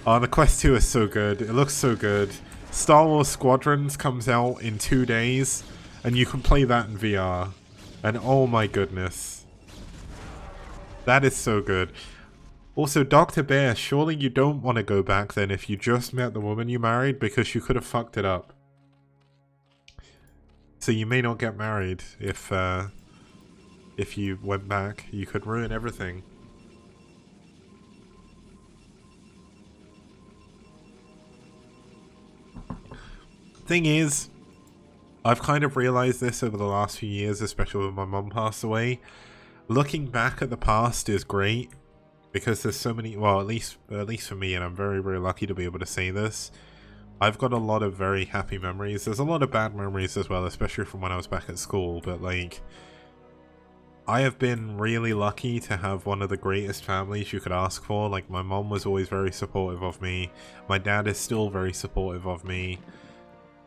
Oh, the Quest 2 is so good. It looks so good. Star Wars Squadrons comes out in 2 days, and you can play that in VR. And oh my goodness. That is so good. Also, Dr. Bear, surely you don't want to go back then if you just met the woman you married, because you could have fucked it up. So you may not get married if you went back. You could ruin everything. Thing is, I've kind of realized this over the last few years, especially when my mum passed away. Looking back at the past is great. Because there's so many, well, at least for me, and I'm very, very lucky to be able to say this, I've got a lot of very happy memories. There's a lot of bad memories as well, especially from when I was back at school, but like, I have been really lucky to have one of the greatest families you could ask for. Like, my mom was always very supportive of me. My dad is still very supportive of me.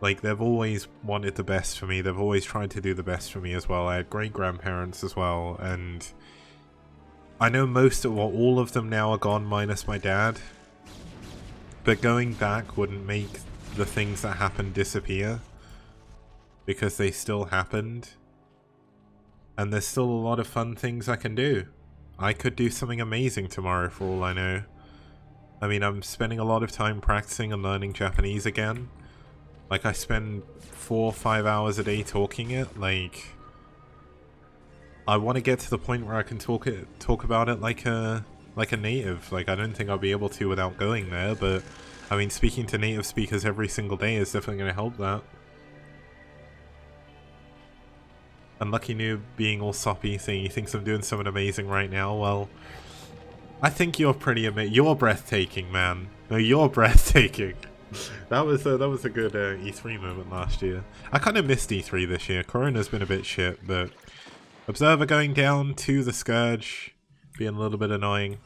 Like, they've always wanted the best for me. They've always tried to do the best for me as well. I had great-grandparents as well, and I know all of them now are gone minus my dad, but going back wouldn't make the things that happened disappear, because they still happened, and there's still a lot of fun things I can do. I could do something amazing tomorrow for all I know. I mean, I'm spending a lot of time practicing and learning Japanese again. Like, I spend 4 or 5 hours a day talking it. Like, I want to get to the point where I can talk about it like a native. Like, I don't think I'll be able to without going there, but I mean, speaking to native speakers every single day is definitely going to help that. And Lucky Noob being all soppy, saying he thinks I'm doing something amazing right now. Well, I think you're pretty amazing. You're breathtaking, man. No, you're breathtaking. That was a good E3 moment last year. I kind of missed E3 this year. Corona's been a bit shit, but Observer going down to the Scourge being a little bit annoying.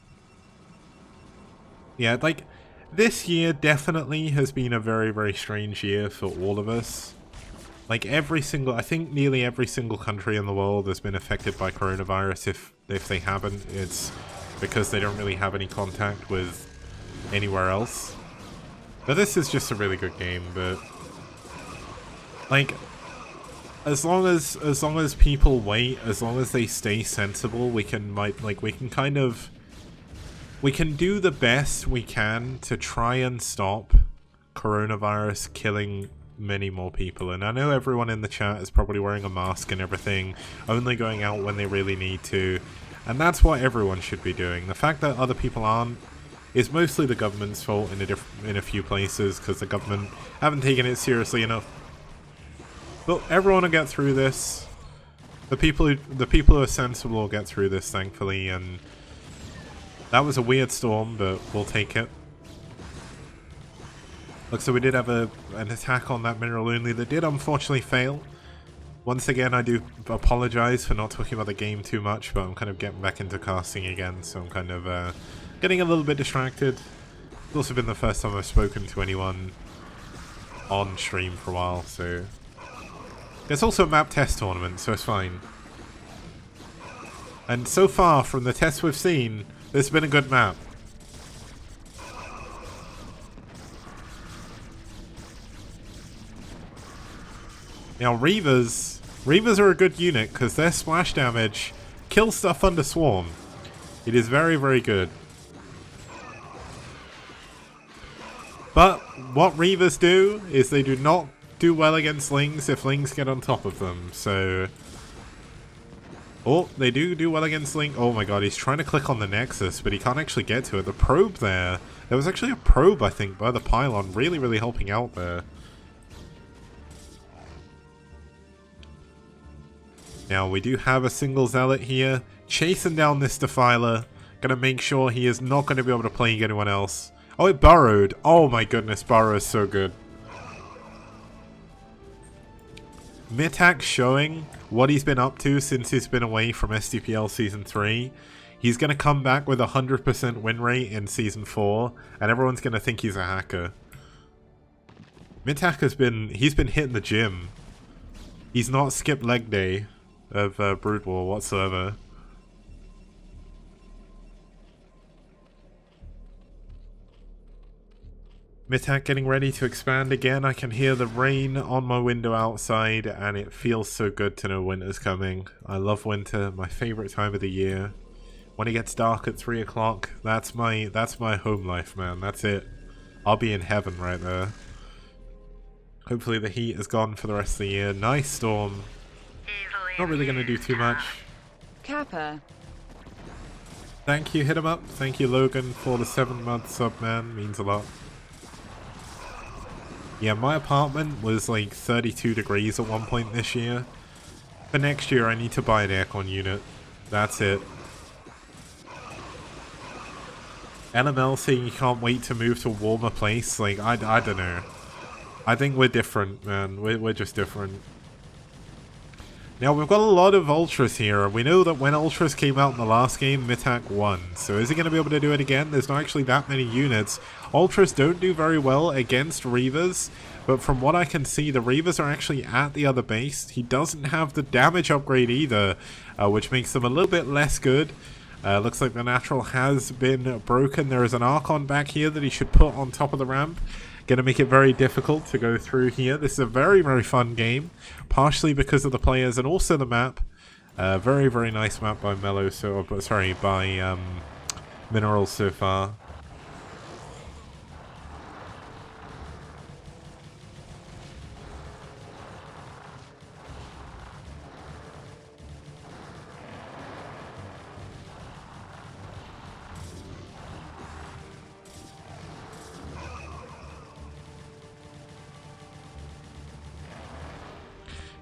Yeah, like, this year definitely has been a very, very strange year for all of us. Like, I think nearly every single country in the world has been affected by coronavirus. If they haven't, it's because they don't really have any contact with anywhere else. But this is just a really good game, but like, as long as people wait, as long as they stay sensible, we can do the best we can to try and stop coronavirus killing many more people. And I know everyone in the chat is probably wearing a mask and everything, only going out when they really need to, and that's what everyone should be doing. The fact that other people aren't is mostly the government's fault in a few places, because the government haven't taken it seriously enough. But everyone will get through this. The people who are sensible will get through this, thankfully. And that was a weird storm, but we'll take it. Look, so we did have an attack on that mineral only that did unfortunately fail. Once again, I do apologize for not talking about the game too much, but I'm kind of getting back into casting again, so I'm kind of getting a little bit distracted. It's also been the first time I've spoken to anyone on stream for a while, so... There's also a map test tournament, so it's fine. And so far, from the tests we've seen, there's been a good map. Now, Reavers are a good unit, because their splash damage kills stuff under Swarm. It is very, very good. But what Reavers do is they do not do well against Lings if Lings get on top of them, so... Oh, they do well against Ling. Oh my god, he's trying to click on the Nexus, but he can't actually get to it. The probe there. There was actually a probe, I think, by the pylon, really, really helping out there. Now, we do have a single Zealot here, chasing down this Defiler. Gonna make sure he is not going to be able to plague anyone else. Oh, it burrowed. Oh my goodness, Burrow is so good. Mitak showing what he's been up to since he's been away from STPL Season 3. He's going to come back with a 100% win rate in Season 4, and everyone's going to think he's a hacker. Mitak he's been hitting the gym. He's not skipped leg day of Brood War whatsoever. Mitak getting ready to expand again. I can hear the rain on my window outside, and it feels so good to know winter's coming. I love winter, my favorite time of the year. When it gets dark at 3 o'clock, that's my home life, man. That's it. I'll be in heaven right there. Hopefully the heat is gone for the rest of the year. Nice storm. Not really going to do too much. Kappa. Thank you, hit him up. Thank you, Logan, for the 7-month sub, man. Means a lot. Yeah, my apartment was like 32 degrees at one point this year. For next year, I need to buy an aircon unit. That's it. LML saying you can't wait to move to a warmer place. Like, I don't know. I think we're different, man. We're just different. Now, we've got a lot of Ultras here, and we know that when Ultras came out in the last game, Mitak won. So is he going to be able to do it again? There's not actually that many units. Ultras don't do very well against Reavers, but from what I can see, the Reavers are actually at the other base. He doesn't have the damage upgrade either, which makes them a little bit less good. Looks like the natural has been broken. There is an Archon back here that he should put on top of the ramp. Going to make it very difficult to go through here. This is a very, very fun game, partially because of the players and also the map. Very, very nice map by Mellow by Minerals so far.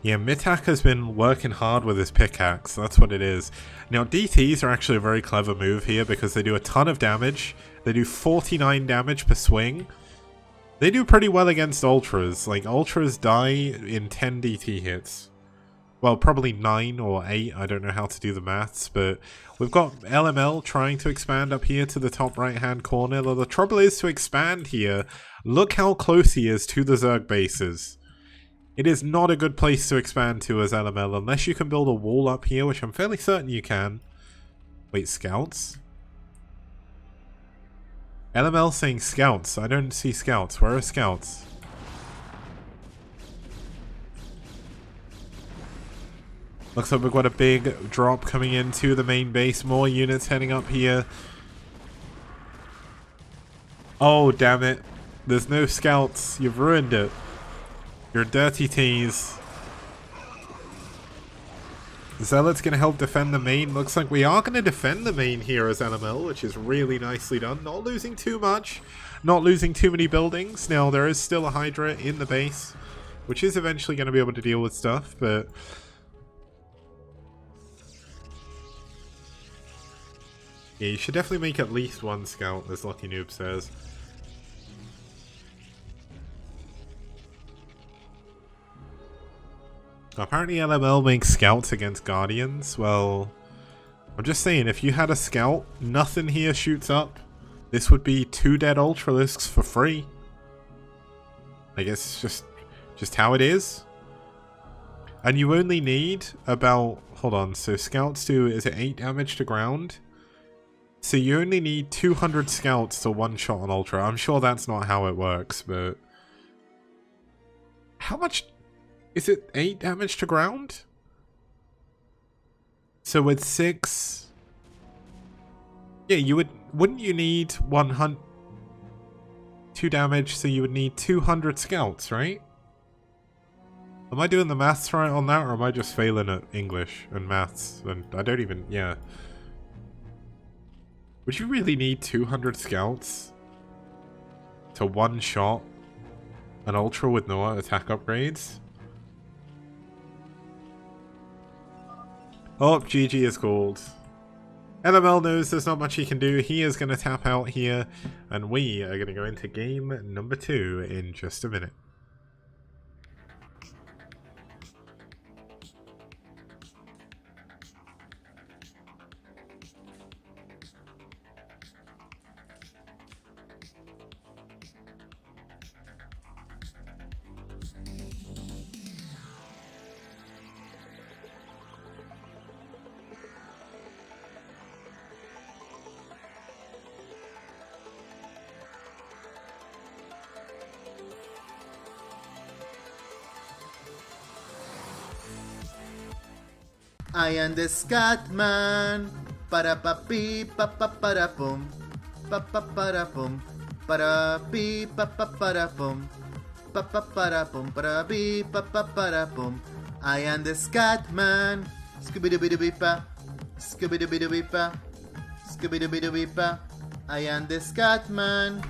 Yeah, Mitak has been working hard with his pickaxe, that's what it is. Now, DTs are actually a very clever move here because they do a ton of damage. They do 49 damage per swing. They do pretty well against Ultras. Like, Ultras die in 10 DT hits. Well, probably 9 or 8, I don't know how to do the maths, but we've got LML trying to expand up here to the top right-hand corner. Though the trouble is to expand here, look how close he is to the Zerg bases. It is not a good place to expand to as LML, unless you can build a wall up here, which I'm fairly certain you can. Wait, scouts? LML saying scouts. I don't see scouts. Where are scouts? Looks like we've got a big drop coming into the main base. More units heading up here. Oh, damn it. There's no scouts. You've ruined it. You're dirty tease. Zealot's going to help defend the main. Looks like we are going to defend the main here as LML, which is really nicely done. Not losing too much. Not losing too many buildings. Now, there is still a Hydra in the base, which is eventually going to be able to deal with stuff, but... yeah, you should definitely make at least one scout, as Lucky Noob says. Apparently LML makes scouts against guardians. Well, I'm just saying, if you had a scout, nothing here shoots up. This would be 2 dead Ultralisks for free. I guess just how it is. And you only need about... hold on, so scouts do... is it 8 damage to ground? So you only need 200 scouts to one-shot an Ultra. I'm sure that's not how it works, but... how much... is it 8 damage to ground? So with 6... yeah, you would... wouldn't you need 100... 2 damage, so you would need 200 scouts, right? Am I doing the maths right on that, or am I just failing at English and maths? And I don't even... yeah. Would you really need 200 scouts to one-shot an Ultra with no attack upgrades? Oh, GG is called. LML knows there's not much he can do. He is going to tap out here, and we are going to go into game number 2 in just a minute. I am the Scatman. Para pa pi pa pa para pum. Pa pa para pum. Para pi pa pa para pum. Pa pa para pum. Para pi pa pa para pum. I am the Scatman. Scooby dooby dooby pa. Scooby dooby dooby pa. Scooby dooby dooby pa. I am the Scatman.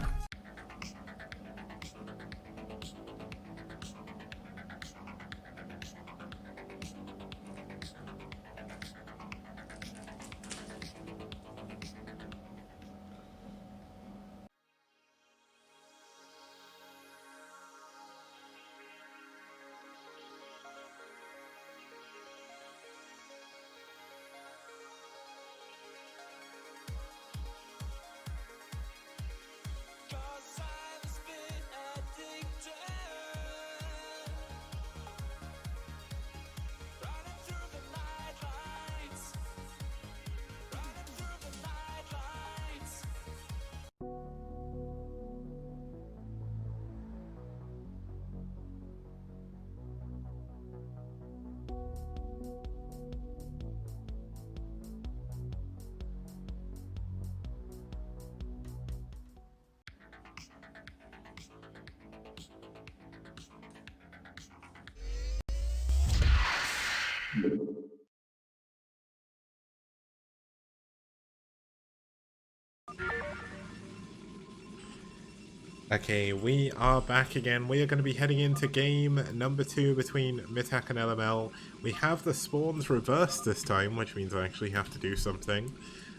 Okay, we are back again. We are going to be heading into game number 2 between Mitak and LML. We have the spawns reversed this time, which means I actually have to do something.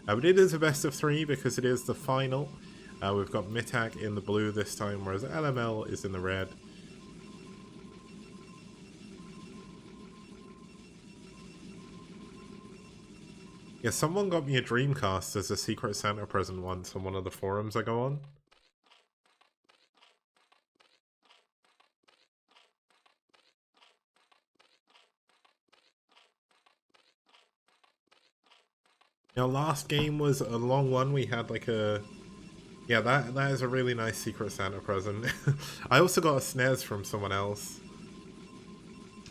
But it is a best of 3 because it is the final. We've got Mitak in the blue this time, whereas LML is in the red. Yeah, someone got me a Dreamcast as a Secret Santa present once on one of the forums I go on. Now, last game was a long one. We had like a... Yeah, that is a really nice Secret Santa present. I also got a SNES from someone else.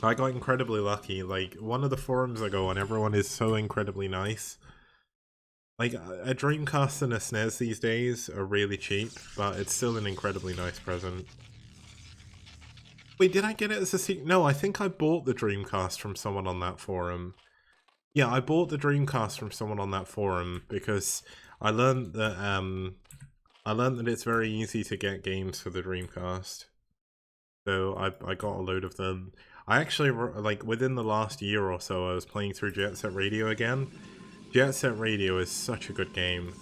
I got incredibly lucky. Like, one of the forums I go on, everyone is so incredibly nice. Like, a Dreamcast and a SNES these days are really cheap, but it's still an incredibly nice present. Wait, did I get it as a secret? No, I think I bought the Dreamcast from someone on that forum. Yeah, I bought the Dreamcast from someone on that forum because I learned that it's very easy to get games for the Dreamcast. So I got a load of them. I actually, like, within the last year or so, I was playing through Jet Set Radio again. Jet Set Radio is such a good game.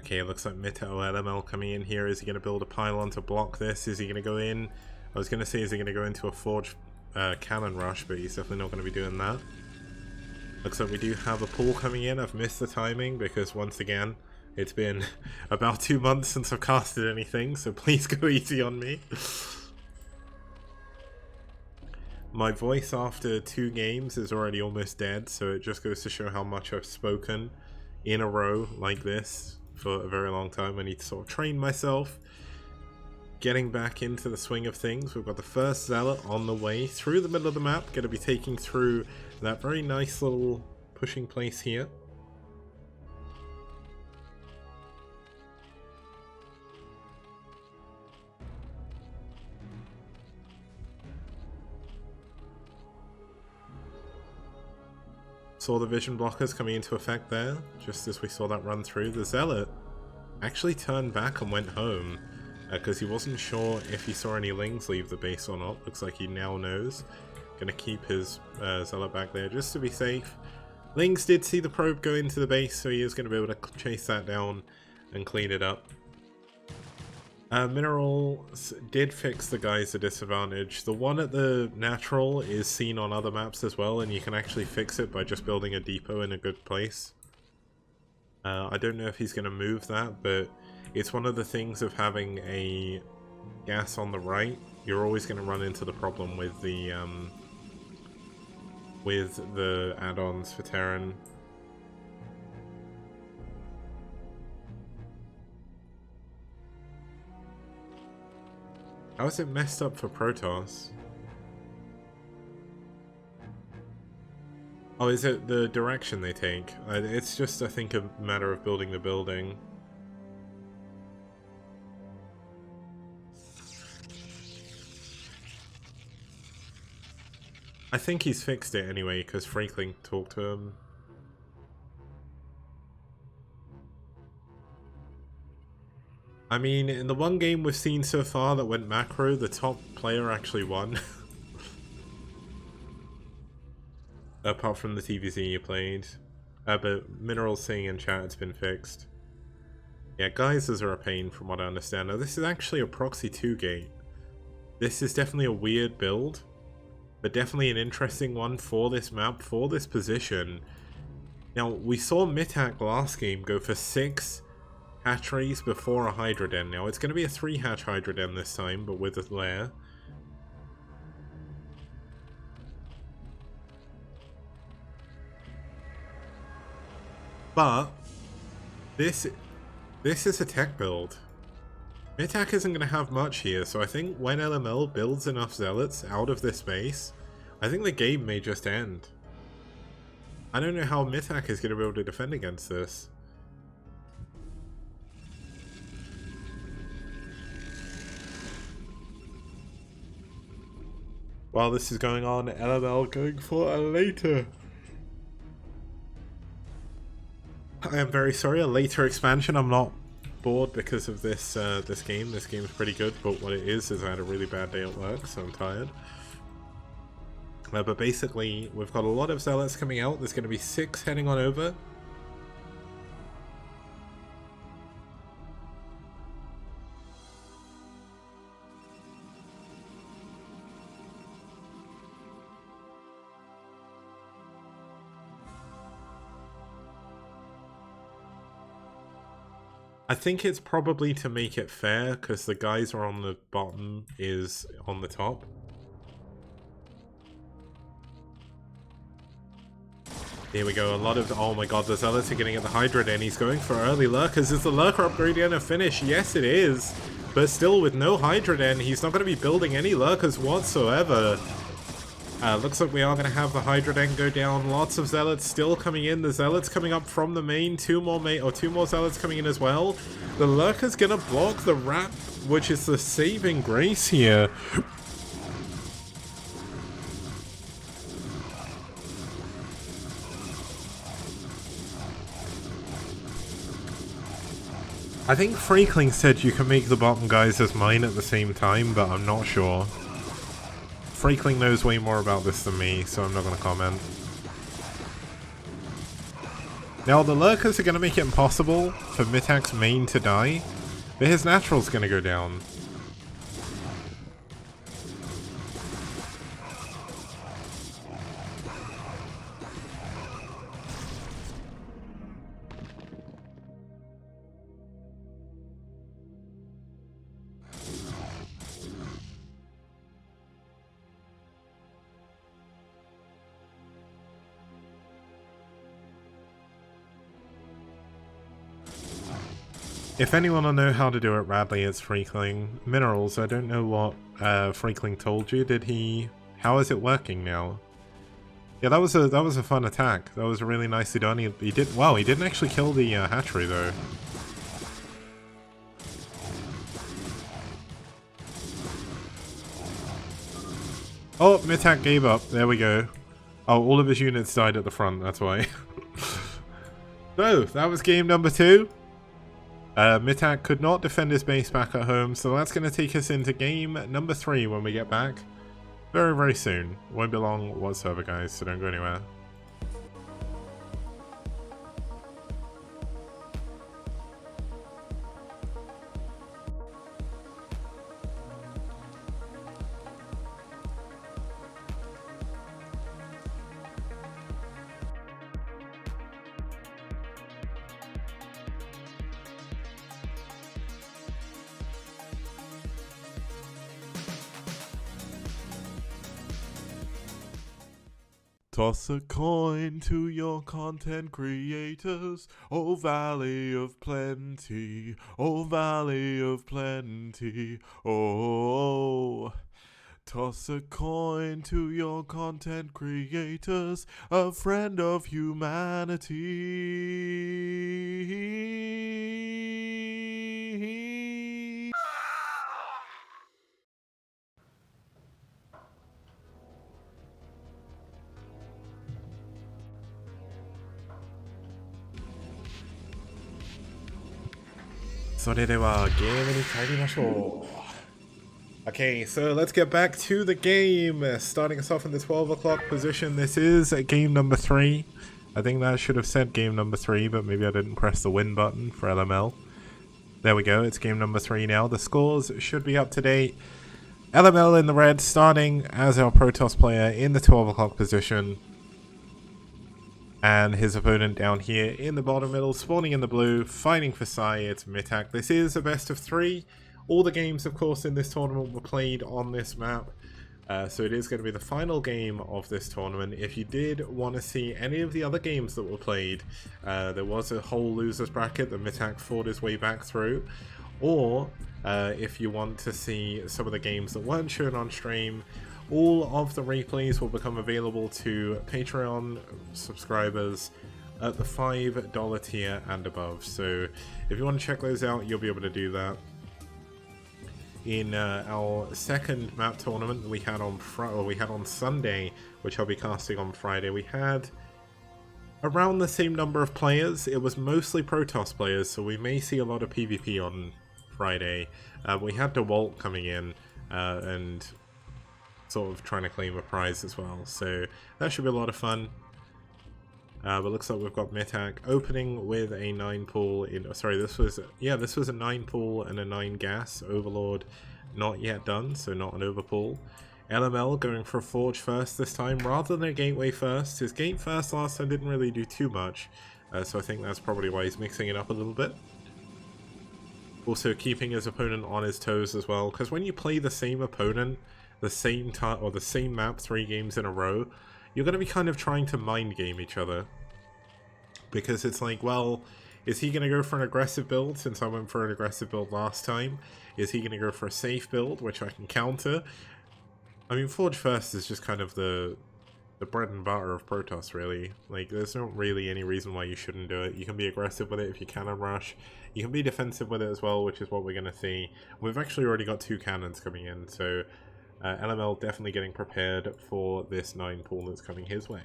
Okay, it looks like Mito LML coming in here. Is he going to build a pylon to block this? Is he going to go in? I was going to say, is he going to go into a Forge Cannon Rush, but he's definitely not going to be doing that. Looks like we do have a pool coming in. I've missed the timing because, once again, it's been about 2 months since I've casted anything, so please go easy on me. My voice after 2 games is already almost dead, so it just goes to show how much I've spoken in a row like this for a very long time. I need to sort of train myself. Getting back into the swing of things. We've got the first Zealot on the way through the middle of the map. Going to be taking through that very nice little pushing place here. Saw the vision blockers coming into effect there, just as we saw that run through. The Zealot actually turned back and went home, because he wasn't sure if he saw any Lings leave the base or not. Looks like he now knows. Gonna keep his Zealot back there just to be safe. Lings did see the probe go into the base, so he is going to be able to chase that down and clean it up. Minerals did fix the Geyser disadvantage. The one at the natural is seen on other maps as well, and you can actually fix it by just building a depot in a good place. I don't know if he's going to move that, but it's one of the things of having a gas on the right. You're always going to run into the problem with the add-ons for Terran. How is it messed up for Protoss? Oh, is it the direction they take? It's just, I think, a matter of building the building. I think he's fixed it anyway, because Freakling talked to him. I mean, in the one game we've seen so far that went macro, the top player actually won. Apart from the TVZ you played. But Minerals saying in chat it's been fixed. Yeah, geysers are a pain from what I understand. Now this is actually a proxy 2 gate. This is definitely a weird build, but definitely an interesting one for this map, for this position. Now, we saw Mitak last game go for 6 hatcheries before a Hydra Den. Now, it's going to be a 3-hatch Hydra Den this time, but with a lair. But this is a tech build. Mitak isn't going to have much here, so I think when LML builds enough Zealots out of this base, I think the game may just end. I don't know how Mitak is going to be able to defend against this. While this is going on, LML going for a later. I am very sorry, a later expansion. I'm not bored because of this this game. This game's pretty good, but what it is I had a really bad day at work, so I'm tired. But basically, we've got a lot of zealots coming out. There's going to be 6 heading on over. I think it's probably to make it fair, because the guys are on the bottom is on the top. Here we go, a lot of... Oh my god, the zealots are getting at the Hydra and he's going for early lurkers. Is the lurker upgrade going to finish? Yes, it is. But still, with no Hydra Den, he's not going to be building any lurkers whatsoever. Looks like we are going to have the Hydra Den go down. Lots of zealots still coming in. The zealots coming up from the main. Two more zealots coming in as well. The lurker's going to block the wrap, which is the saving grace here. I think Freakling said you can make the bottom guys as mine at the same time, but I'm not sure. Freakling knows way more about this than me, so I'm not going to comment. Now, the lurkers are going to make it impossible for Mitak's main to die, but his natural's going to go down. If anyone will know how to do it, Radley, it's Freakling. Minerals, I don't know what Freakling told you. Did he... How is it working now? Yeah, that was a fun attack. That was really nicely done. He did... Wow, he didn't actually kill the hatchery, though. Oh, Mitak gave up. There we go. Oh, all of his units died at the front, that's why. So, that was game number 2. Mitak could not defend his base back at home, so that's going to take us into game number 3 when we get back. Very, very soon. Won't be long whatsoever, guys, so don't go anywhere. Toss a coin to your content creators, oh Valley of Plenty, oh Valley of Plenty, oh. Toss a coin to your content creators, a friend of humanity. Okay, so let's get back to the game. Starting us off in the 12 o'clock position. This is game number 3. I think that should have said game number 3, but maybe I didn't press the win button for LML. There we go, it's game number 3 now. The scores should be up to date. LML in the red, starting as our Protoss player in the 12 o'clock position. And his opponent down here in the bottom middle, spawning in the blue, fighting for Sai. It's Mitak. This is a best of 3. All the games, of course, in this tournament were played on this map. So it is going to be the final game of this tournament. If you did want to see any of the other games that were played, there was a whole losers bracket that Mitak fought his way back through. Or if you want to see some of the games that weren't shown on stream, all of the replays will become available to Patreon subscribers at the $5 tier and above. So if you want to check those out, you'll be able to do that. in our second map tournament that we had on Sunday, which I'll be casting on Friday. We had around the same number of players. It was mostly Protoss players, so we may see a lot of PvP on Friday. We had DeWalt coming in and sort of trying to claim a prize as well, so that should be a lot of fun. But looks like we've got Mitak opening with a 9 pool in. Sorry, this was a 9 pool and a 9 gas. Overlord not yet done, so not an overpool. LML going for a Forge first this time rather than a Gateway first. His Gate first last time didn't really do too much, so I think that's probably why he's mixing it up a little bit. Also keeping his opponent on his toes as well, because when you play the same opponent, the same time or the same map 3 games in a row, you're going to be kind of trying to mind game each other. Because it's like, well, is he going to go for an aggressive build since I went for an aggressive build last time? Is he going to go for a safe build, which I can counter? I mean, Forge First is just kind of the bread and butter of Protoss, really. Like, there's not really any reason why you shouldn't do it. You can be aggressive with it if you cannon rush. You can be defensive with it as well, which is what we're going to see. We've actually already got 2 cannons coming in, so LML definitely getting prepared for this 9 pool that's coming his way.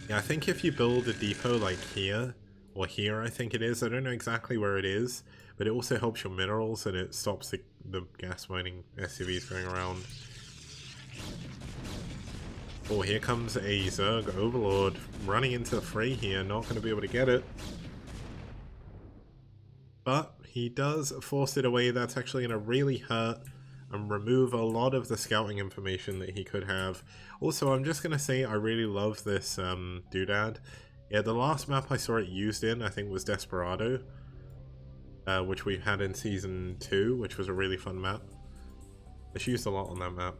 Yeah, I think if you build a depot like here, or here I think it is, I don't know exactly where it is, but it also helps your minerals and it stops the gas mining SCVs going around. Oh, here comes a Zerg Overlord running into the fray here, not going to be able to get it. But he does force it away. That's actually going to really hurt and remove a lot of the scouting information that he could have. Also, I'm just going to say I really love this doodad. Yeah, the last map I saw it used in, I think, was Desperado, which we had in Season 2, which was a really fun map. It's used a lot on that map.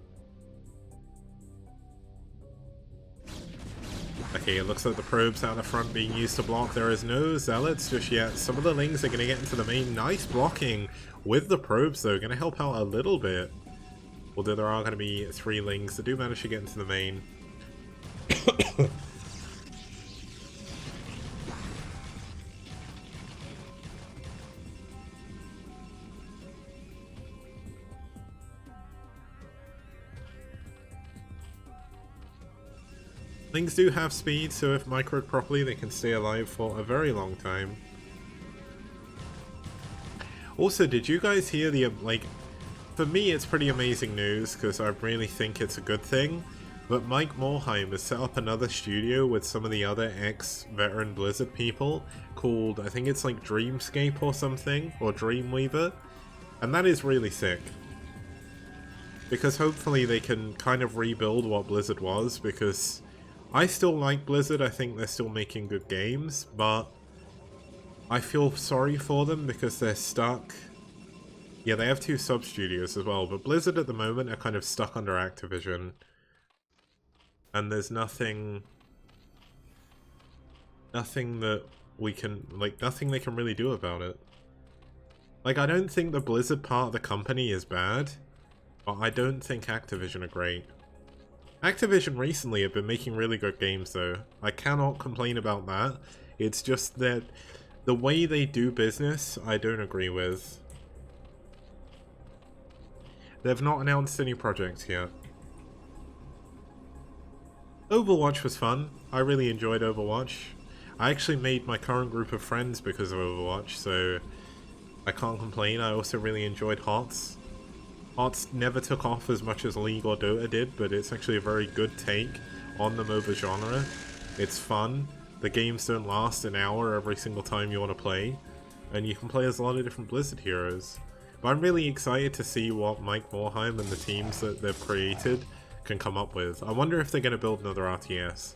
Okay, it looks like the probes out the front being used to block. There is no zealots just yet. Some of the lings are going to get into the main. Nice blocking with the probes, though. Going to help out a little bit. Although there are going to be 3 lings that do manage to get into the main. Lings do have speed, so if microed properly, they can stay alive for a very long time. Also, did you guys hear the, for me it's pretty amazing news, because I really think it's a good thing, but Mike Morhaime has set up another studio with some of the other ex-veteran Blizzard people, called, I think it's like Dreamscape or something, or Dreamweaver, and that is really sick. Because hopefully they can kind of rebuild what Blizzard was, because I still like Blizzard, I think they're still making good games, but I feel sorry for them because they're stuck. Yeah, they have 2 sub-studios as well, but Blizzard at the moment are kind of stuck under Activision. And there's nothing that we can, nothing they can really do about it. Like, I don't think the Blizzard part of the company is bad, but I don't think Activision are great. Activision recently have been making really good games though. I cannot complain about that. It's just that the way they do business, I don't agree with. They've not announced any projects yet. Overwatch was fun. I really enjoyed Overwatch. I actually made my current group of friends because of Overwatch, so I can't complain. I also really enjoyed HOTS. HOTS never took off as much as League or Dota did, but it's actually a very good take on the MOBA genre. It's fun. The games don't last an hour every single time you want to play, and you can play as a lot of different Blizzard heroes. But I'm really excited to see what Mike Morhaime and the teams that they've created can come up with. I wonder if they're going to build another RTS.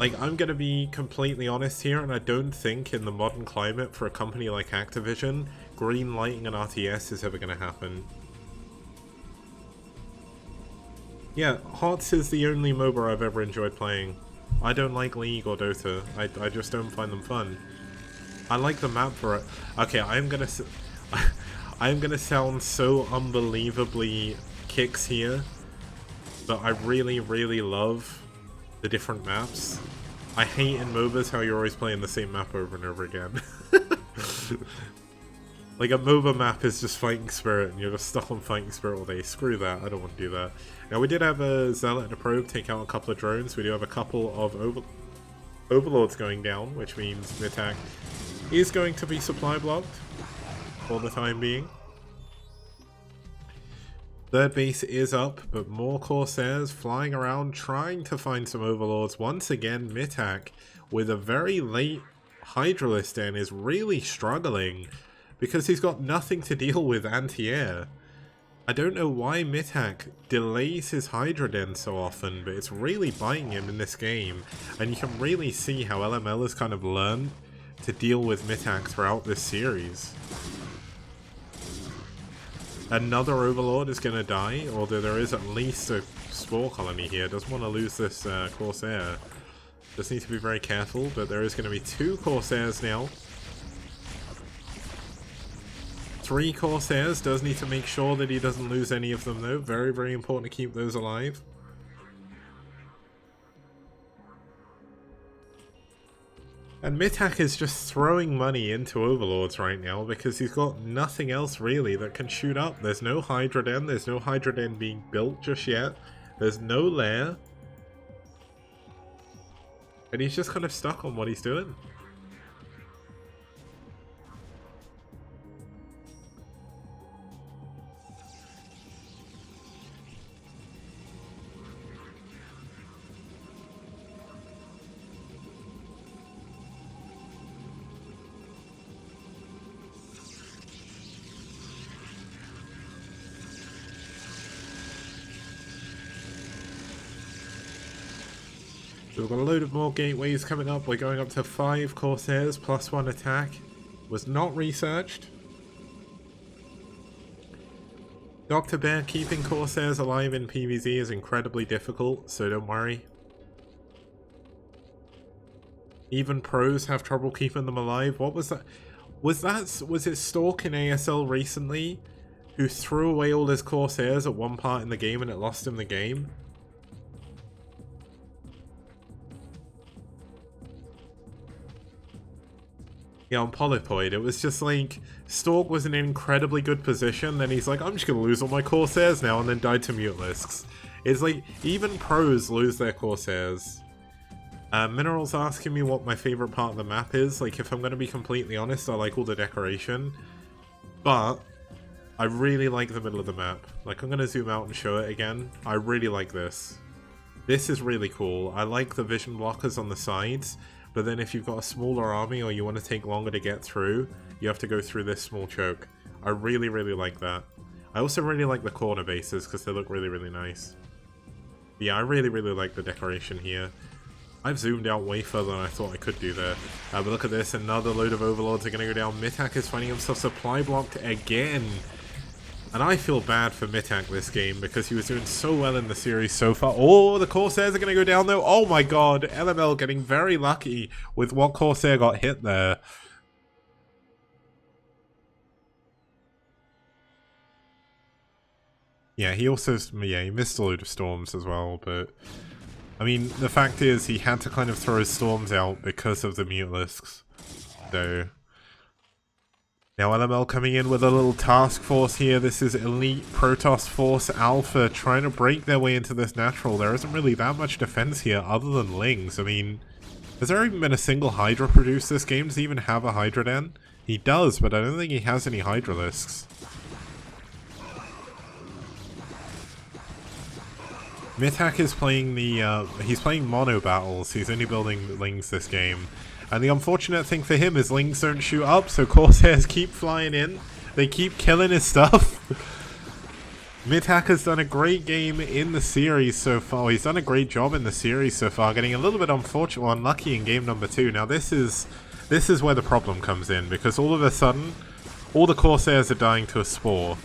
Like, I'm going to be completely honest here, and I don't think in the modern climate for a company like Activision, green lighting an RTS is ever going to happen. Yeah, HOTS is the only MOBA I've ever enjoyed playing. I don't like League or Dota. I just don't find them fun. I like the map for it. Okay, I'm gonna sound so unbelievably kicks here. but I really, really love the different maps. I hate in MOBAs how you're always playing the same map over and over again. Like a MOBA map is just Fighting Spirit and you're just stuck on Fighting Spirit all day. Screw that, I don't want to do that. Now we did have a Zealot and a Probe take out a couple of drones. We do have a couple of Overlords going down, which means Mitak is going to be supply blocked for the time being. Third base is up, but more Corsairs flying around trying to find some Overlords. Once again, Mitak with a very late Hydralisk Den is really struggling because he's got nothing to deal with anti-air. I don't know why Mitak delays his Hydra Den so often, but it's really biting him in this game. And you can really see how LML has kind of learned to deal with Mitak throughout this series. Another Overlord is going to die, although there is at least a Spore Colony here. Doesn't want to lose this Corsair. Just need to be very careful, but there is going to be 2 Corsairs now. 3 Corsairs, does need to make sure that he doesn't lose any of them though. Very, very important to keep those alive. And Mitak is just throwing money into Overlords right now because he's got nothing else really that can shoot up. There's no Hydra Den, there's no Hydra Den being built just yet. There's no lair. And he's just kind of stuck on what he's doing. So we've got a load of more gateways coming up. We're going up to 5 Corsairs plus 1 attack. Was not researched. Dr. Bear, keeping Corsairs alive in PvZ is incredibly difficult, so don't worry. Even pros have trouble keeping them alive. What was that? Was it Stork in ASL recently who threw away all his Corsairs at one part in the game and it lost him the game? Yeah, on Polypoid, it was just like, Stork was in an incredibly good position, then he's like, I'm just gonna lose all my Corsairs now, and then died to Mutalisks. It's like, even pros lose their Corsairs. Mineral's asking me what my favorite part of the map is. Like, if I'm gonna be completely honest, I like all the decoration. But, I really like the middle of the map. Like, I'm gonna zoom out and show it again. I really like this. This is really cool. I like the vision blockers on the sides. But then if you've got a smaller army or you want to take longer to get through, you have to go through this small choke. I really, really like that. I also really like the corner bases because they look really, really nice. But yeah, I really, really like the decoration here. I've zoomed out way further than I thought I could do there. But look at this, another load of Overlords are going to go down. Mitak is finding himself supply blocked again. And I feel bad for Mitak this game because he was doing so well in the series so far. Oh, the Corsairs are going to go down though. Oh my god, LML getting very lucky with what Corsair got hit there. Yeah, he also, he missed a load of storms as well, but I mean, the fact is he had to kind of throw his storms out because of the Mutalisks. So now LML coming in with a little task force here. This is Elite Protoss Force Alpha trying to break their way into this natural. There isn't really that much defense here other than Lings. I mean, has there even been a single Hydra produced this game? Does he even have a Hydra Den? He does, but I don't think he has any Hydralisks. Mitak is playing the, he's playing mono battles. He's only building Lings this game. And the unfortunate thing for him is Lings don't shoot up, so Corsairs keep flying in. They keep killing his stuff. Mitak has done a great game in the series so far. He's done a great job in the series so far, getting a little bit unlucky in game number 2. Now this is where the problem comes in, because all of a sudden, all the Corsairs are dying to a Spore.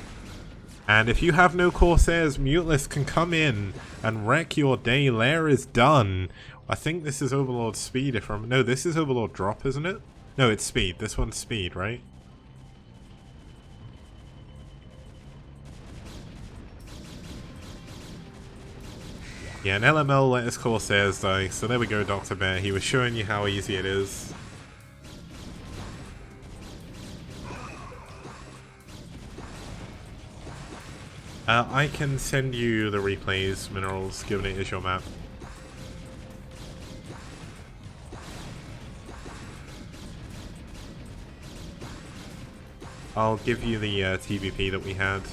And if you have no Corsairs, Mutalisks can come in and wreck your day. Lair is done. I think this is Overlord Speed if I'm... No, this is Overlord Drop, isn't it? No, it's Speed. This one's Speed, right? Yeah, and LML let his Corsairs die, so there we go, Dr. Bear. He was showing you how easy it is. I can send you the replays, Minerals, given it is your map. I'll give you the TVP that we had.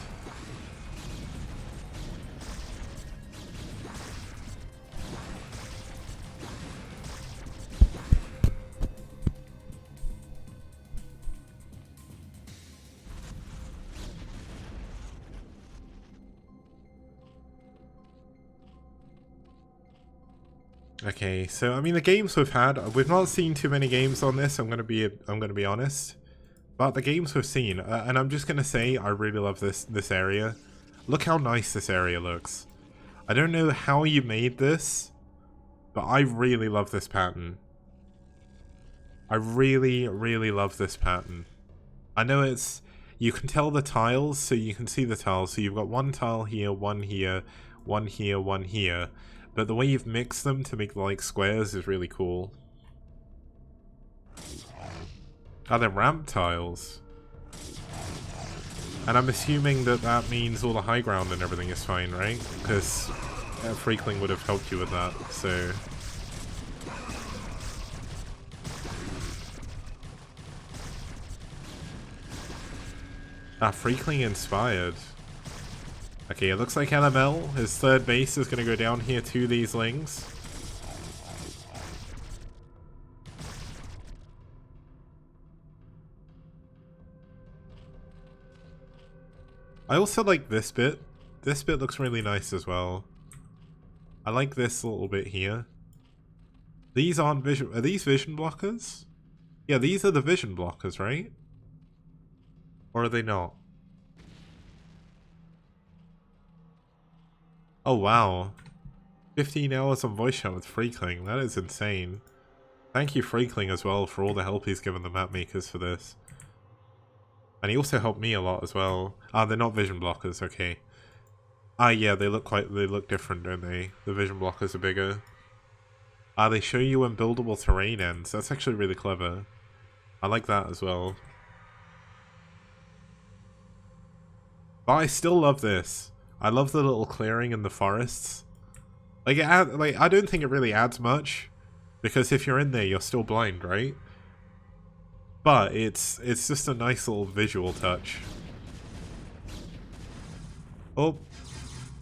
Okay, so I mean the games we've had, we've not seen too many games on this. I'm gonna be honest, but the games we've seen, and I'm just gonna say I really love this area. Look how nice this area looks. I don't know how you made this, but I really love this pattern. I really love this pattern. I know it's, you can tell the tiles, so you can see the tiles. So you've got one tile here, one here, one here, one here. But the way you've mixed them to make like squares is really cool. Are there ramp tiles? And I'm assuming that that means all the high ground and everything is fine, right? Because Freakling would have helped you with that, so... Ah, Freakling inspired. Okay, it looks like LML, his third base, is going to go down here to these lings. I also like this bit. This bit looks really nice as well. I like this little bit here. These aren't vision... Are these vision blockers? Yeah, these are the vision blockers, right? Or are they not? Oh wow. 15 hours on voice chat with Freakling. That is insane. Thank you Freakling as well for all the help he's given the map makers for this. And he also helped me a lot as well. Ah, they're not vision blockers, okay. Ah yeah, they look different, don't they? The vision blockers are bigger. Ah, they show you when buildable terrain ends. That's actually really clever. I like that as well. But I still love this. I love the little clearing in the forests. Like, I don't think it really adds much, because if you're in there, you're still blind, right? But it's just a nice little visual touch. Oh,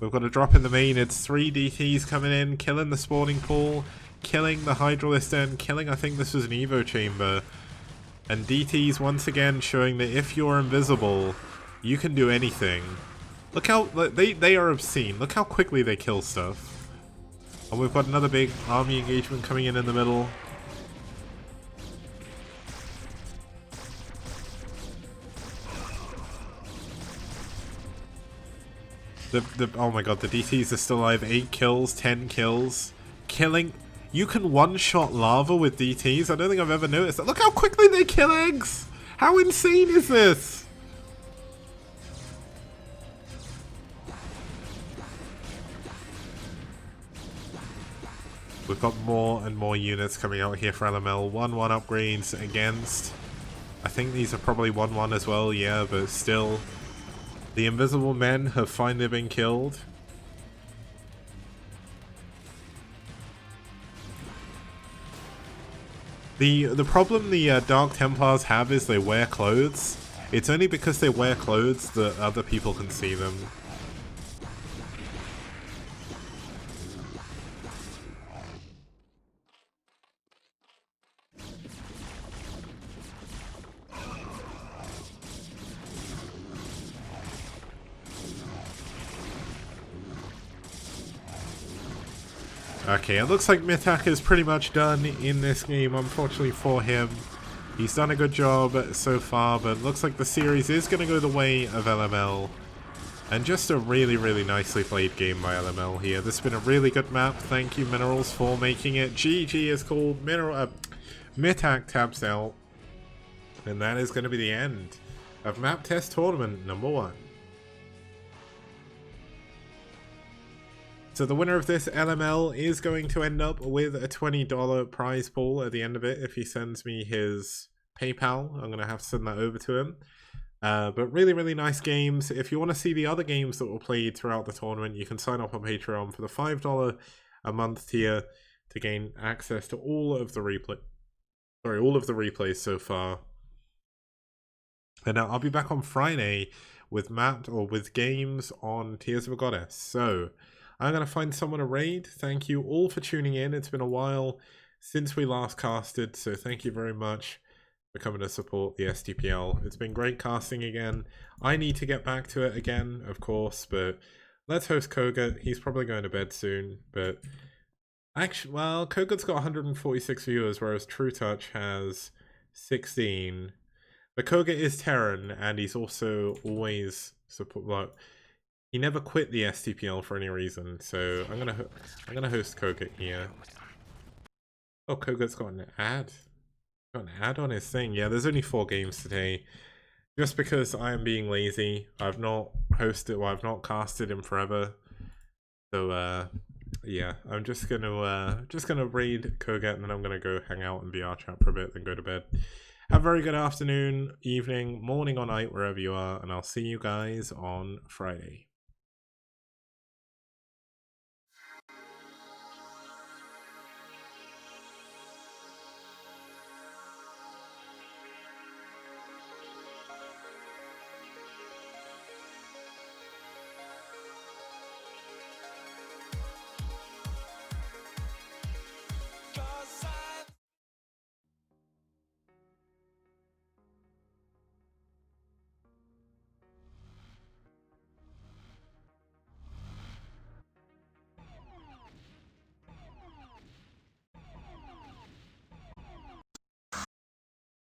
we've got a drop in the main. It's 3 DTs coming in, killing the spawning pool, killing the Hydralisk Den, killing, I think this was an Evo chamber. And DTs once again showing that if you're invisible, you can do anything. Look how, they are obscene. Look how quickly they kill stuff. And we've got another big army engagement coming in the middle. Oh my god, the DTs are still alive. 8 kills, 10 kills. Killing. You can one-shot lava with DTs. I don't think I've ever noticed that. Look how quickly they kill eggs! How insane is this? We've got more and more units coming out here for LML. 1-1 upgrades against... I think these are probably 1-1 as well, yeah, but still... The invisible men have finally been killed. The problem the Dark Templars have is they wear clothes. It's only because they wear clothes that other people can see them. Okay, it looks like Mitak is pretty much done in this game, unfortunately for him. He's done a good job so far, but it looks like the series is going to go the way of LML. And just a really nicely played game by LML here. This has been a really good map. Thank you, Minerals, for making it. GG is called Mitak taps out. And that is going to be the end of Map Test Tournament number 1. So the winner of this LML is going to end up with a $20 prize pool at the end of it if he sends me his PayPal. I'm going to have to send that over to him. But really, really nice games. If you want to see the other games that were played throughout the tournament, you can sign up on Patreon for the $5 a month tier to gain access to all of the replays so far. And I'll be back on Friday with with games on Tears of a Goddess. So I'm going to find someone to raid. Thank you all for tuning in. It's been a while since we last casted, so thank you very much for coming to support the STPL. It's been great casting again. I need to get back to it again, of course, but let's host Koga. He's probably going to bed soon, but actually, well, Koga's got 146 viewers, whereas True Touch has 16. But Koga is Terran, and he's also always he never quit the STPL for any reason. So I'm gonna host Koga here. Oh, Koga's got an ad. Got an ad on his thing. Yeah, there's only 4 games today. Just because I am being lazy, I've not I've not casted in forever. So yeah, I'm just gonna raid Koga, and then I'm gonna go hang out in VR chat for a bit, then go to bed. Have a very good afternoon, evening, morning or night, wherever you are, and I'll see you guys on Friday.